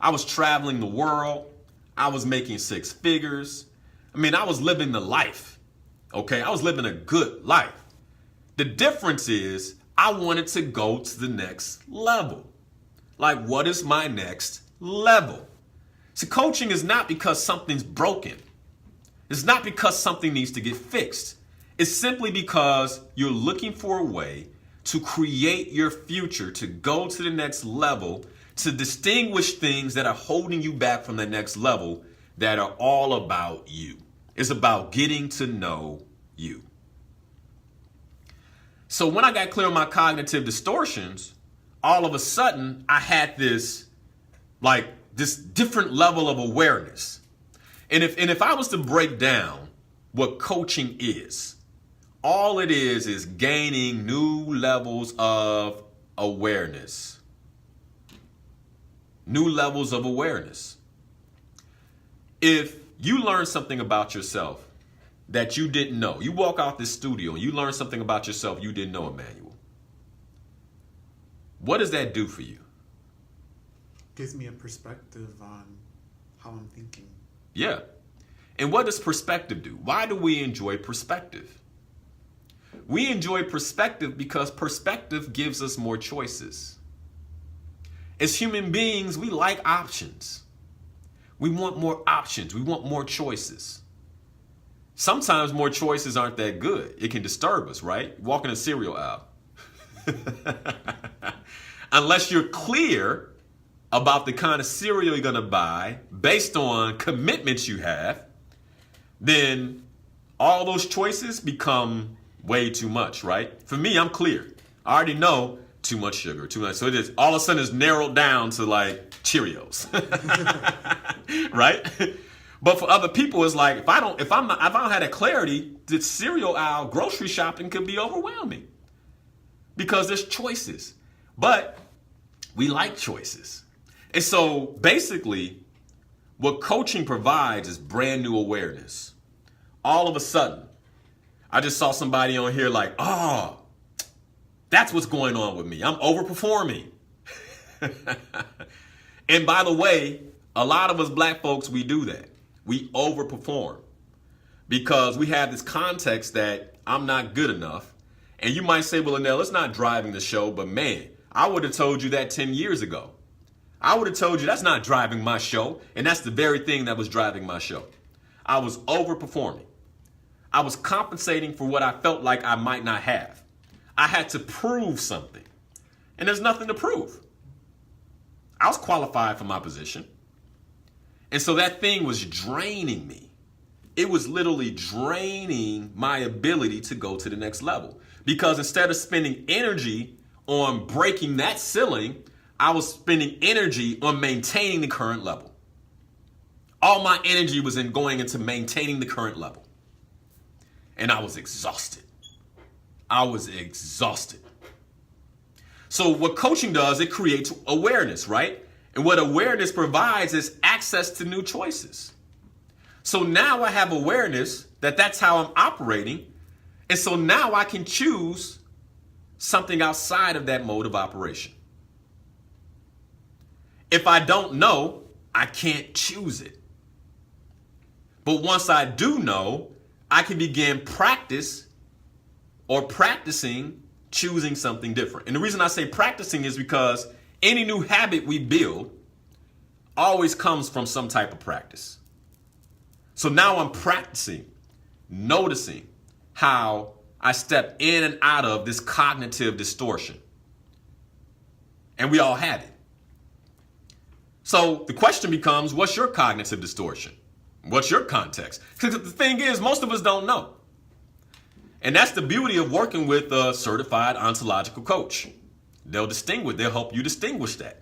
Speaker 1: I was traveling the world. I was making 6 figures. I was living the life. Okay, I was living a good life. The difference is I wanted to go to the next level. Like, what is my next level? So coaching is not because something's broken. It's not because something needs to get fixed. It's simply because you're looking for a way to create your future, to go to the next level, to distinguish things that are holding you back from the next level that are all about you. It's about getting to know you. So when I got clear on my cognitive distortions, all of a sudden I had this different level of awareness. And if I was to break down what coaching is, all it is gaining new levels of awareness. New levels of awareness. If you learn something about yourself that you didn't know, you walk out this studio and you learn something about yourself you didn't know, Emmanuel, what does that do for you?
Speaker 2: Gives me a perspective on how I'm thinking.
Speaker 1: Yeah. And what does perspective do? Why do we enjoy perspective? We enjoy perspective because perspective gives us more choices. As human beings, we like options. We want more options. We want more choices. Sometimes more choices aren't that good. It can disturb us, right? Walk in a cereal aisle. Unless you're clear about the kind of cereal you're going to buy based on commitments you have, then all those choices become way too much, right? For me, I'm clear. I already know too much sugar, too much. So it is all of a sudden it's narrowed down to like Cheerios, right? But for other people, it's like if I don't have that clarity, the cereal aisle grocery shopping could be overwhelming because there's choices. But we like choices. And so basically, what coaching provides is brand new awareness. All of a sudden, I just saw somebody on here like, oh, that's what's going on with me. I'm overperforming. And by the way, a lot of us black folks, we do that. We overperform because we have this context that I'm not good enough. And you might say, well, Linal, it's not driving the show, but man, I would have told you that 10 years ago. I would have told you that's not driving my show. And that's the very thing that was driving my show. I was overperforming. I was compensating for what I felt like I might not have. I had to prove something. And there's nothing to prove. I was qualified for my position. And so that thing was draining me. It was literally draining my ability to go to the next level. Because instead of spending energy on breaking that ceiling, I was spending energy on maintaining the current level. All my energy was in going into maintaining the current level. And I was exhausted. So what coaching does, it creates awareness, right? And what awareness provides is access to new choices. So now I have awareness that that's how I'm operating. And so now I can choose something outside of that mode of operation. If I don't know, I can't choose it. But once I do know, I can begin practicing choosing something different. And the reason I say practicing is because any new habit we build always comes from some type of practice. So now I'm practicing, noticing how I step in and out of this cognitive distortion. And we all have it. So the question becomes, what's your cognitive distortion? What's your context? Because the thing is, most of us don't know. And that's the beauty of working with a certified ontological coach. They'll help you distinguish that.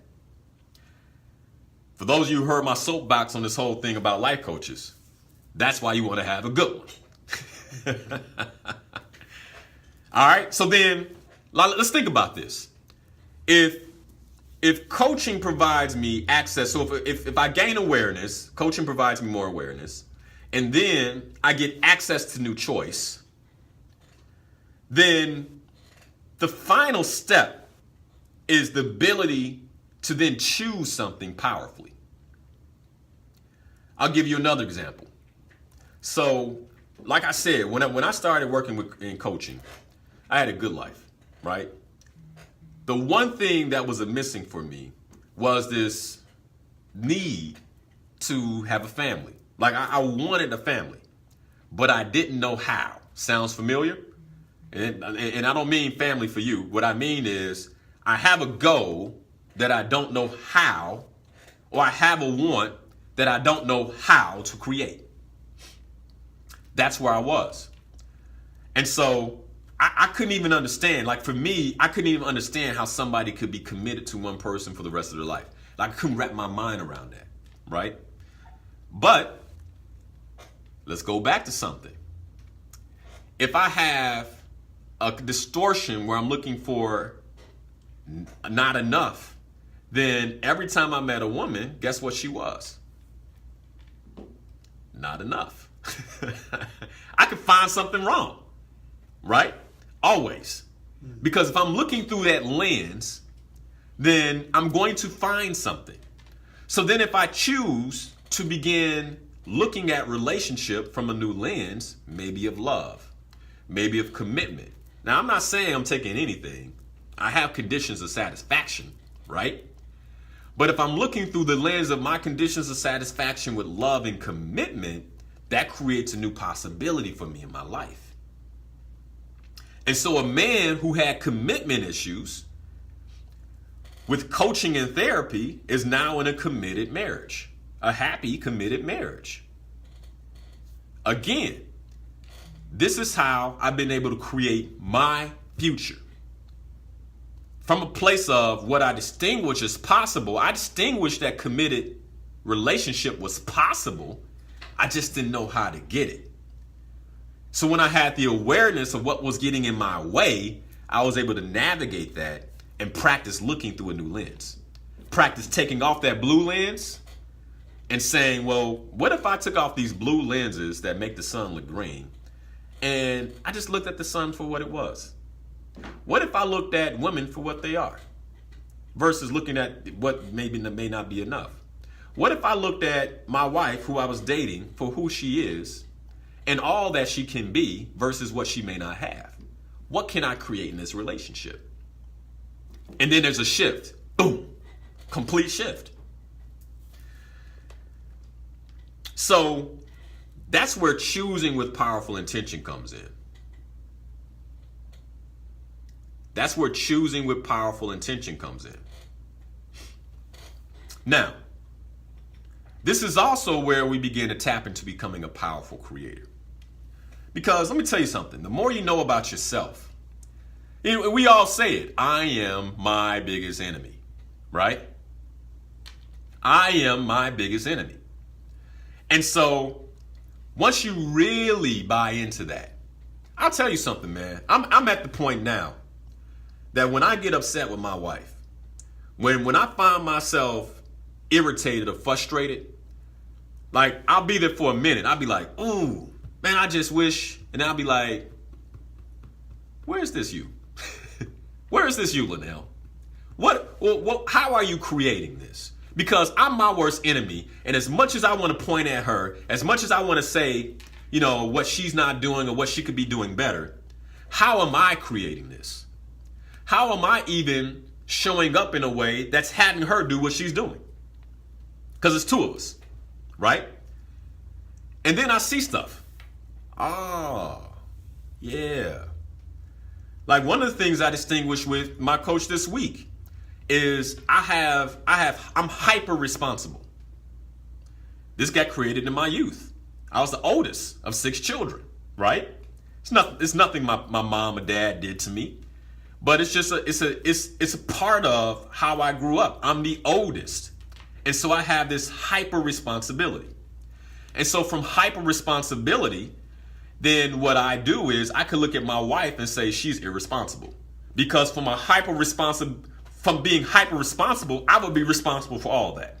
Speaker 1: For those of you who heard my soapbox on this whole thing about life coaches, that's why you want to have a good one. All right, so then let's think about this. If coaching provides me access, so if I gain awareness, coaching provides me more awareness, and then I get access to new choice, then the final step is the ability to then choose something powerfully. I'll give you another example. So, like I said, when I started working in coaching, I had a good life, right? the one thing that was missing for me was this need to have a family. Like I wanted a family, but I didn't know how. Sounds familiar? And I don't mean family for you. What I mean is I have a goal that I don't know how, or I have a want that I don't know how to create. That's where I was. And so I couldn't even understand. Like for me, I couldn't even understand how somebody could be committed to one person for the rest of their life. Like I couldn't wrap my mind around that, right? But let's go back to something. If I have a distortion where I'm looking for not enough, then every time I met a woman, guess what she was? Not enough. I could find something wrong, right? Always. Because if I'm looking through that lens, then I'm going to find something. So then if I choose to begin looking at relationship from a new lens, maybe of love, maybe of commitment. Now, I'm not saying I'm taking anything. I have conditions of satisfaction, right? But if I'm looking through the lens of my conditions of satisfaction with love and commitment, that creates a new possibility for me in my life. And so a man who had commitment issues with coaching and therapy is now in a committed marriage, a happy committed marriage. Again, this is how I've been able to create my future. From a place of what I distinguish as possible, I distinguished that committed relationship was possible. I just didn't know how to get it. So when I had the awareness of what was getting in my way, I was able to navigate that and practice looking through a new lens. Practice taking off that blue lens and saying, well, what if I took off these blue lenses that make the sun look green and I just looked at the sun for what it was? What if I looked at women for what they are versus looking at what maybe may not be enough? What if I looked at my wife, who I was dating, for who she is and all that she can be versus what she may not have? What can I create in this relationship? And then there's a shift. Boom. Complete shift. So that's where choosing with powerful intention comes in. That's where choosing with powerful intention comes in. Now, this is also where we begin to tap into becoming a powerful creator. Because let me tell you something. The more you know about yourself, we all say it. I am my biggest enemy, right? I am my biggest enemy. And so once you really buy into that, I'll tell you something, man. I'm at the point now that when I get upset with my wife, when I find myself irritated or frustrated, like I'll be there for a minute. I'll be like, ooh, man, I just wish. And I'll be like, where's this you? Where is this you, Linal? How are you creating this? Because I'm my worst enemy. And as much as I want to point at her, as much as I want to say, you know, what she's not doing or what she could be doing better, how am I creating this? How am I even showing up in a way that's having her do what she's doing? Because it's two of us, right? And then I see stuff. Oh, yeah. Like one of the things I distinguished with my coach this week is I'm hyper responsible. This got created in my youth. I was the oldest of 6 children, right? It's nothing my mom or dad did to me, but it's just it's a part of how I grew up. I'm the oldest. And so I have this hyper responsibility. And so from hyper responsibility, then what I do is I could look at my wife and say she's irresponsible. Because from being hyper responsible, I would be responsible for all that.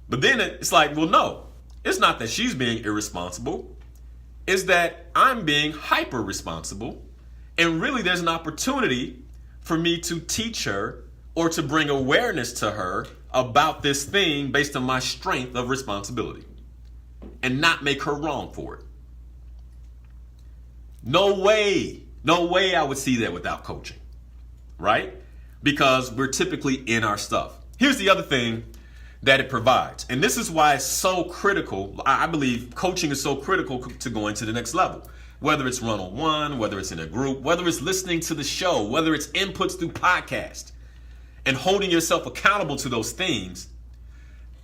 Speaker 1: But then it's like, well, no, it's not that she's being irresponsible. It's that I'm being hyper responsible. And really there's an opportunity for me to teach her or to bring awareness to her about this thing based on my strength of responsibility and not make her wrong for it. No way I would see that without coaching, right? Because we're typically in our stuff. Here's the other thing that it provides. And this is why it's so critical. I believe coaching is so critical to going to the next level. Whether it's one-on-one, whether it's in a group, whether it's listening to the show, whether it's inputs through podcast, and holding yourself accountable to those things,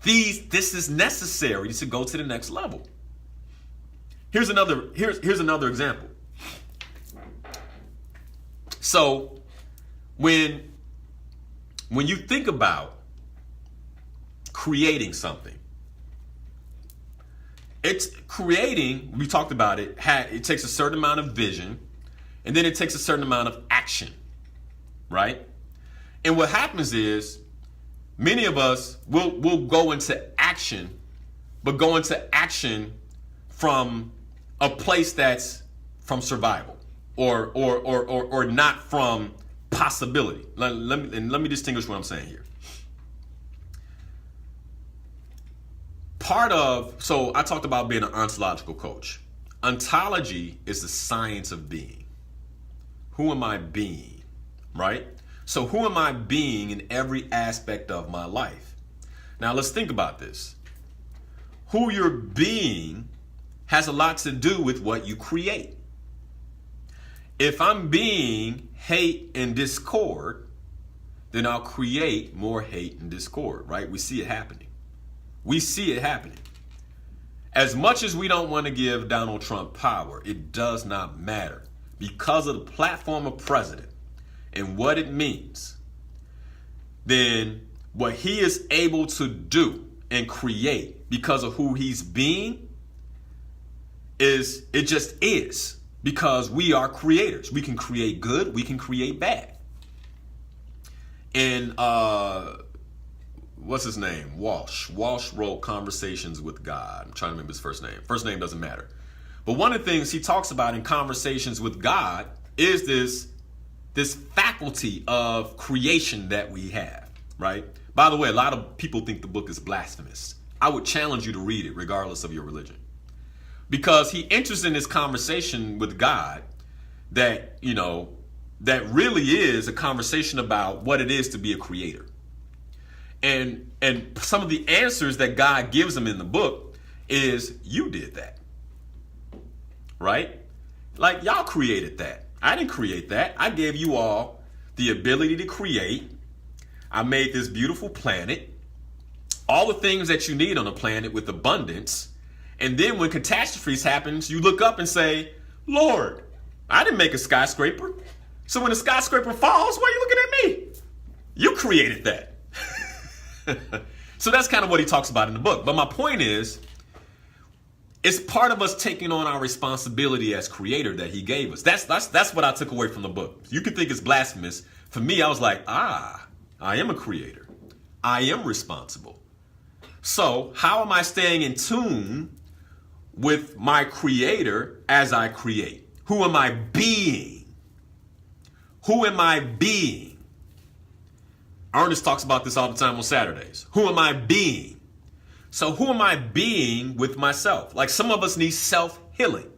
Speaker 1: this is necessary to go to the next level. Here's another example. So when you think about creating something, it's creating, we talked about it, it takes a certain amount of vision, and then it takes a certain amount of action, right? And what happens is many of us will go into action, but go into action from a place that's from survival or not from possibility. Let me distinguish what I'm saying here. So I talked about being an ontological coach. Ontology is the science of being. Who am I being, right? So who am I being in every aspect of my life? Now let's think about this. Who you're being has a lot to do with what you create. If I'm being hate and discord, then I'll create more hate and discord, right? We see it happening. We see it happening. As much as we don't want to give Donald Trump power, it does not matter. Because of the platform of president and what it means, then what he is able to do and create because of who he's being it just is. Because we are creators. We can create good, we can create bad. And what's his name? Walsh. Walsh wrote Conversations with God. I'm trying to remember his first name. First name doesn't matter. But one of the things he talks about in Conversations with God is this faculty of creation that we have, right? By the way, a lot of people think the book is blasphemous. I would challenge you to read it regardless of your religion. Because he enters in this conversation with God that really is a conversation about what it is to be a creator. And some of the answers that God gives him in the book is, you did that. Right? Like, y'all created that. I didn't create that. I gave you all the ability to create. I made this beautiful planet. All the things that you need on a planet with abundance. And then when catastrophes happens, you look up and say, Lord, I didn't make a skyscraper. So when the skyscraper falls, why are you looking at me? You created that. So that's kind of what he talks about in the book. But my point is, it's part of us taking on our responsibility as creator that he gave us. That's what I took away from the book. You could think it's blasphemous. For me, I was like, I am a creator. I am responsible. So how am I staying in tune with my creator as I create? Who am I being? Who am I being? Ernest talks about this all the time on Saturdays. Who am I being? So who am I being with myself? Like, some of us need self-healing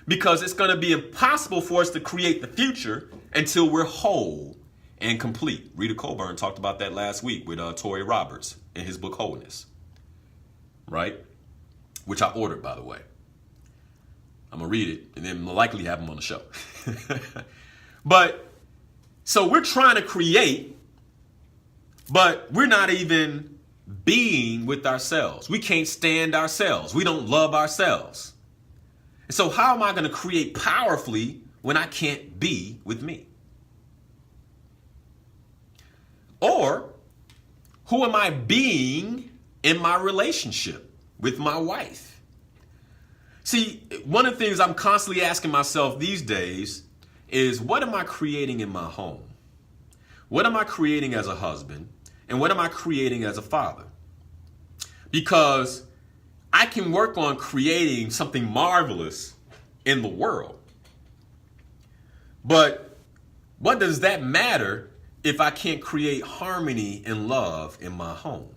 Speaker 1: because it's going to be impossible for us to create the future until we're whole and complete. Rita Coburn talked about that last week with Tori Roberts in his book Wholeness. Right? Which I ordered, by the way. I'm going to read it and then likely have him on the show. But, so we're trying to create, but we're not even being with ourselves. We can't stand ourselves. We don't love ourselves. And so how am I going to create powerfully when I can't be with me? Or who am I being in my relationship with my wife? See, one of the things I'm constantly asking myself these days is, what am I creating in my home? What am I creating as a husband? And what am I creating as a father? Because I can work on creating something marvelous in the world. But what does that matter if I can't create harmony and love in my home?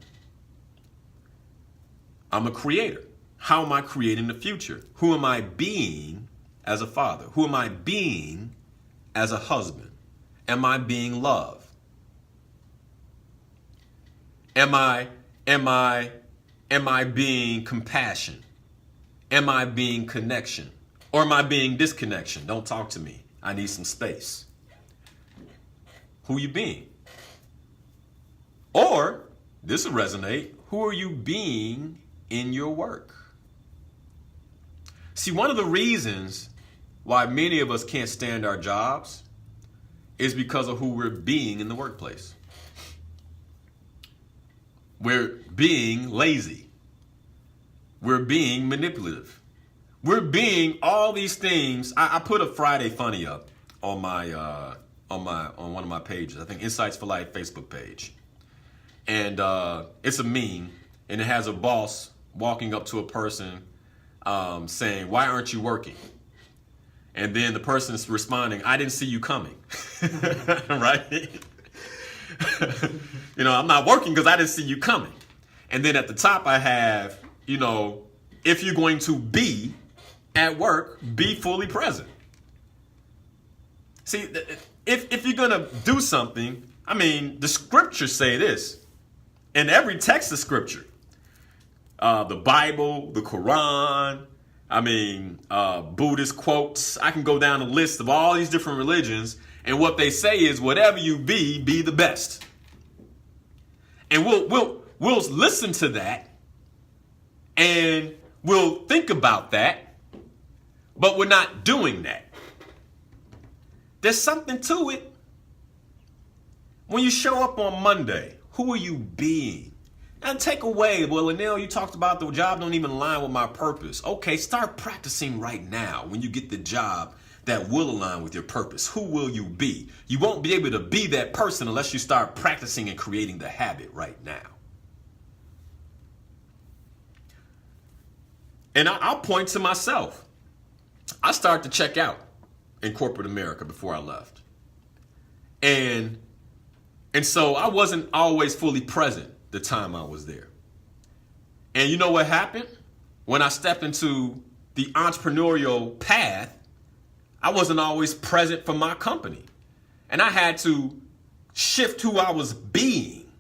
Speaker 1: I'm a creator. How am I creating the future? Who am I being as a father? Who am I being as a husband? Am I being love? Am I being compassion? Am I being connection? Or am I being disconnection? Don't talk to me. I need some space. Who you being? Or, this will resonate, who are you being in your work? See, one of the reasons why many of us can't stand our jobs is because of who we're being in the workplace. We're being lazy. We're being manipulative. We're being all these things. I put a Friday Funny up on on one of my pages. I think Insights for Life Facebook page. And it's a meme, and it has a boss walking up to a person saying, "Why aren't you working?" And then the person is responding, "I didn't see you coming." Right? I'm not working because I didn't see you coming. And then at the top I have, if you're going to be at work, be fully present. See, if you're going to do something, the scriptures say this. In every text of scripture, the Bible, the Quran, Buddhist quotes, I can go down a list of all these different religions, and what they say is whatever you be the best. And we'll listen to that, and we'll think about that, but we're not doing that. There's something to it. When you show up on Monday, who are you being? And take away, well, Linal, you talked about the job don't even align with my purpose. Okay, start practicing right now when you get the job that will align with your purpose. Who will you be? You won't be able to be that person unless you start practicing and creating the habit right now. And I'll point to myself. I started to check out in corporate America before I left. And so I wasn't always fully present the time I was there. And you know what happened? When I stepped into the entrepreneurial path, I wasn't always present for my company. And I had to shift who I was being.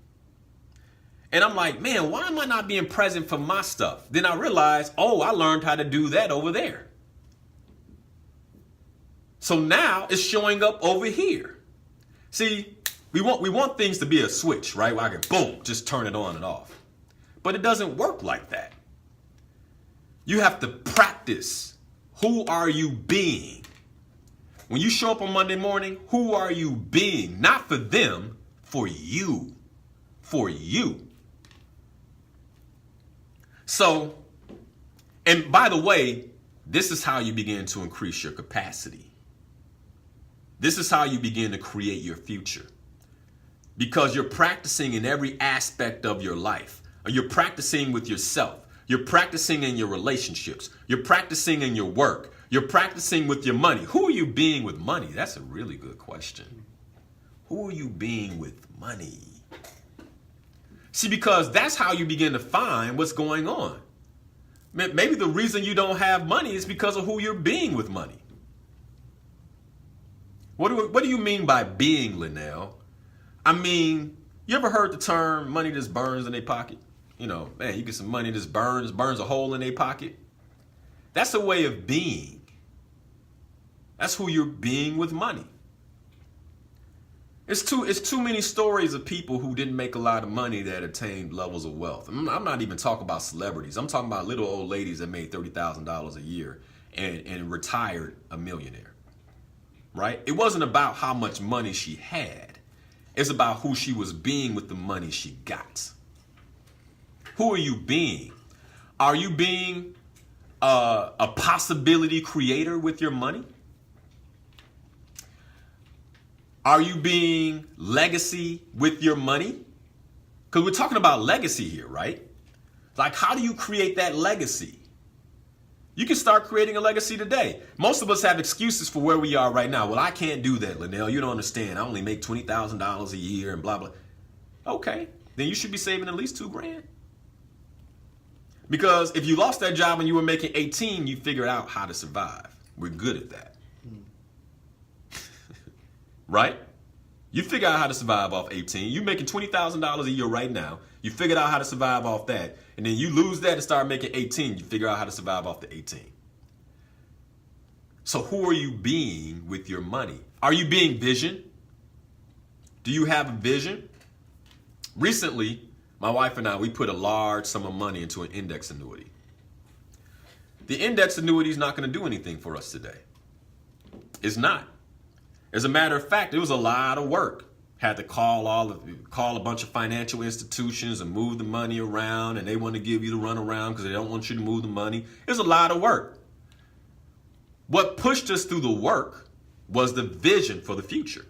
Speaker 1: And I'm like, man, why am I not being present for my stuff? Then I realized, I learned how to do that over there. So now it's showing up over here. See, we want things to be a switch, right? Where I can, boom, just turn it on and off. But it doesn't work like that. You have to practice. Who are you being? When you show up on Monday morning, who are you being? Not for them, for you. For you. So, and by the way, this is how you begin to increase your capacity. This is how you begin to create your future. Because you're practicing in every aspect of your life. You're practicing with yourself. You're practicing in your relationships. You're practicing in your work. You're practicing with your money. Who are you being with money? That's a really good question. Who are you being with money? See, because that's how you begin to find what's going on. Maybe the reason you don't have money is because of who you're being with money. What do you mean by being, Linal? You ever heard the term money just burns in their pocket? You get some money that burns a hole in their pocket. That's a way of being. That's who you're being with money. It's too many stories of people who didn't make a lot of money that attained levels of wealth. I'm not even talking about celebrities. I'm talking about little old ladies that made $30,000 a year and retired a millionaire. Right? It wasn't about how much money she had. It's about who she was being with the money she got. Who are you being? Are you being a possibility creator with your money? Are you being legacy with your money? Because we're talking about legacy here, right? Like, how do you create that legacy? You can start creating a legacy today. Most of us have excuses for where we are right now. Well, I can't do that, Linal. You don't understand. I only make $20,000 a year and blah, blah. Okay, then you should be saving at least $2,000. Because if you lost that job and you were making 18, you figured out how to survive. We're good at that. Right? You figure out how to survive off 18. You're making $20,000 a year right now. You figured out how to survive off that. And then you lose that and start making 18. You figure out how to survive off the 18. So who are you being with your money? Are you being vision? Do you have a vision? Recently, my wife and I, we put a large sum of money into an index annuity. The index annuity is not going to do anything for us today. It's not. As a matter of fact, it was a lot of work. Had to call a bunch of financial institutions and move the money around, and they want to give you the runaround because they don't want you to move the money. It's a lot of work. What pushed us through the work was the vision for the future.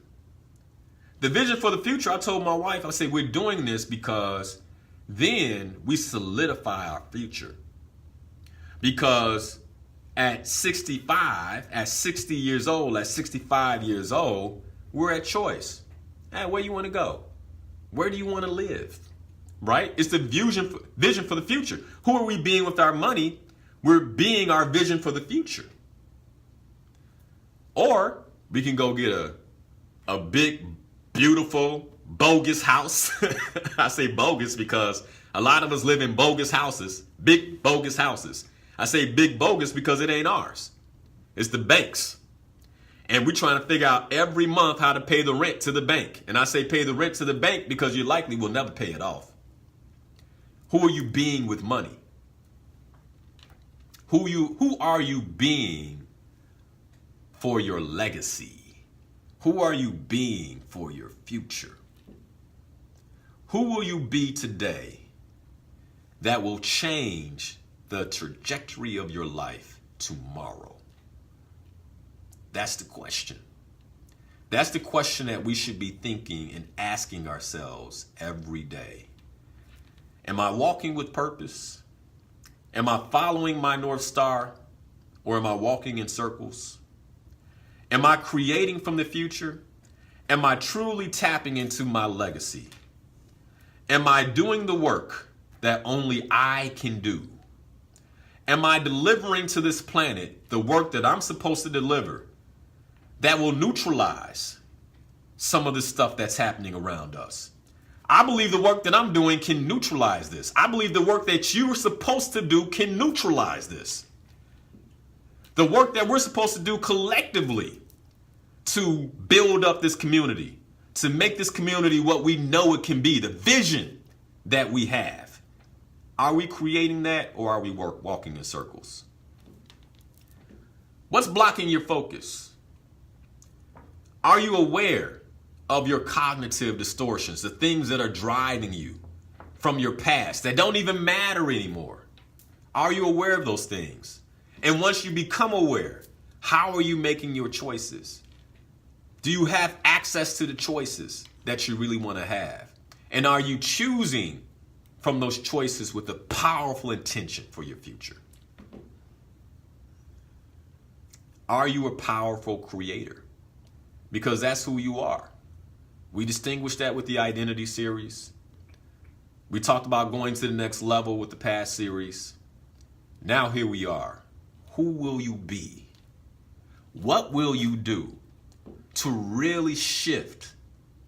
Speaker 1: The vision for the future, I told my wife, I said, we're doing this because then we solidify our future. Because at 65, at 60 years old, at 65 years old, we're at choice. Hey, where you want to go? Where do you want to live? Right? It's the vision for the future. Who are we being with our money? We're being our vision for the future. Or we can go get a big, beautiful, bogus house. I say bogus because a lot of us live in bogus houses, big bogus houses. I say big bogus because it ain't ours. It's the bank's. And we're trying to figure out every month how to pay the rent to the bank. And I say pay the rent to the bank because you likely will never pay it off. Who are you being with money? Who are you being for your legacy? Who are you being for your future? Who will you be today that will change the trajectory of your life tomorrow? That's the question. That's the question that we should be thinking and asking ourselves every day. Am I walking with purpose? Am I following my North Star? Or am I walking in circles? Am I creating from the future? Am I truly tapping into my legacy? Am I doing the work that only I can do? Am I delivering to this planet the work that I'm supposed to deliver that will neutralize some of the stuff that's happening around us? I believe the work that I'm doing can neutralize this. I believe the work that you are supposed to do can neutralize this. The work that we're supposed to do collectively to build up this community, to make this community what we know it can be, the vision that we have. Are we creating that, or are we walking in circles? What's blocking your focus? Are you aware of your cognitive distortions, the things that are driving you from your past that don't even matter anymore? Are you aware of those things? And once you become aware, how are you making your choices? Do you have access to the choices that you really want to have? And are you choosing from those choices with a powerful intention for your future? Are you a powerful creator? Because that's who you are. We distinguished that with the Identity series. We talked about going to the next level with the past series. Now here we are. Who will you be? What will you do to really shift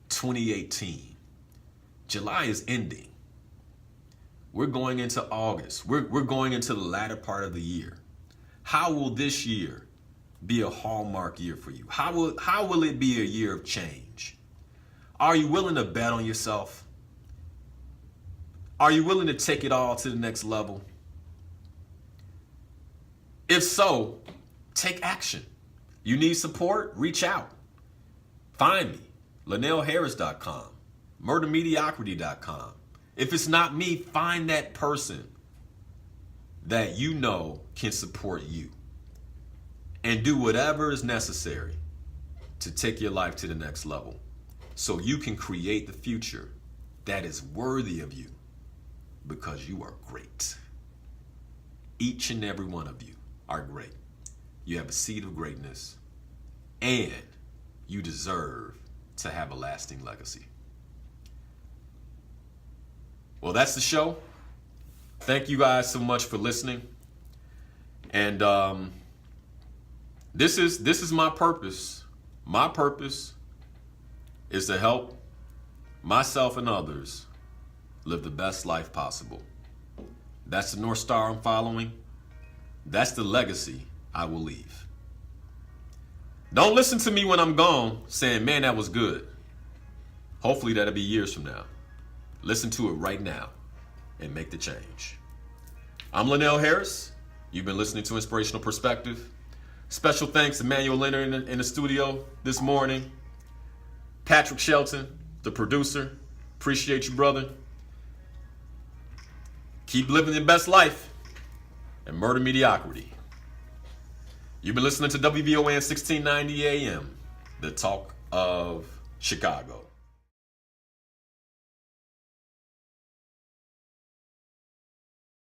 Speaker 1: 2018? July is ending. We're going into August. We're going into the latter part of the year. How will this year be a hallmark year for you? How will it be a year of change? Are you willing to bet on yourself? Are you willing to take it all to the next level? If so, take action. You need support? Reach out. Find me, linalharris.com, murdermediocrity.com. If it's not me, find that person that you know can support you and do whatever is necessary to take your life to the next level so you can create the future that is worthy of you, because you are great. Each and every one of you are great. You have a seed of greatness, and you deserve to have a lasting legacy. Well, that's the show. Thank you guys so much for listening. And this is my purpose. My purpose is to help myself and others live the best life possible. That's the North Star I'm following. That's the legacy I will leave. Don't listen to me when I'm gone saying, man, that was good. Hopefully that'll be years from now. Listen to it right now and make the change. I'm Linal Harris. You've been listening to Inspirational Perspective. Special thanks to Manuel Leonard in the studio this morning. Patrick Shelton, the producer. Appreciate you, brother. Keep living your best life and murder mediocrity. You've been listening to WVON 1690 AM, the talk of Chicago.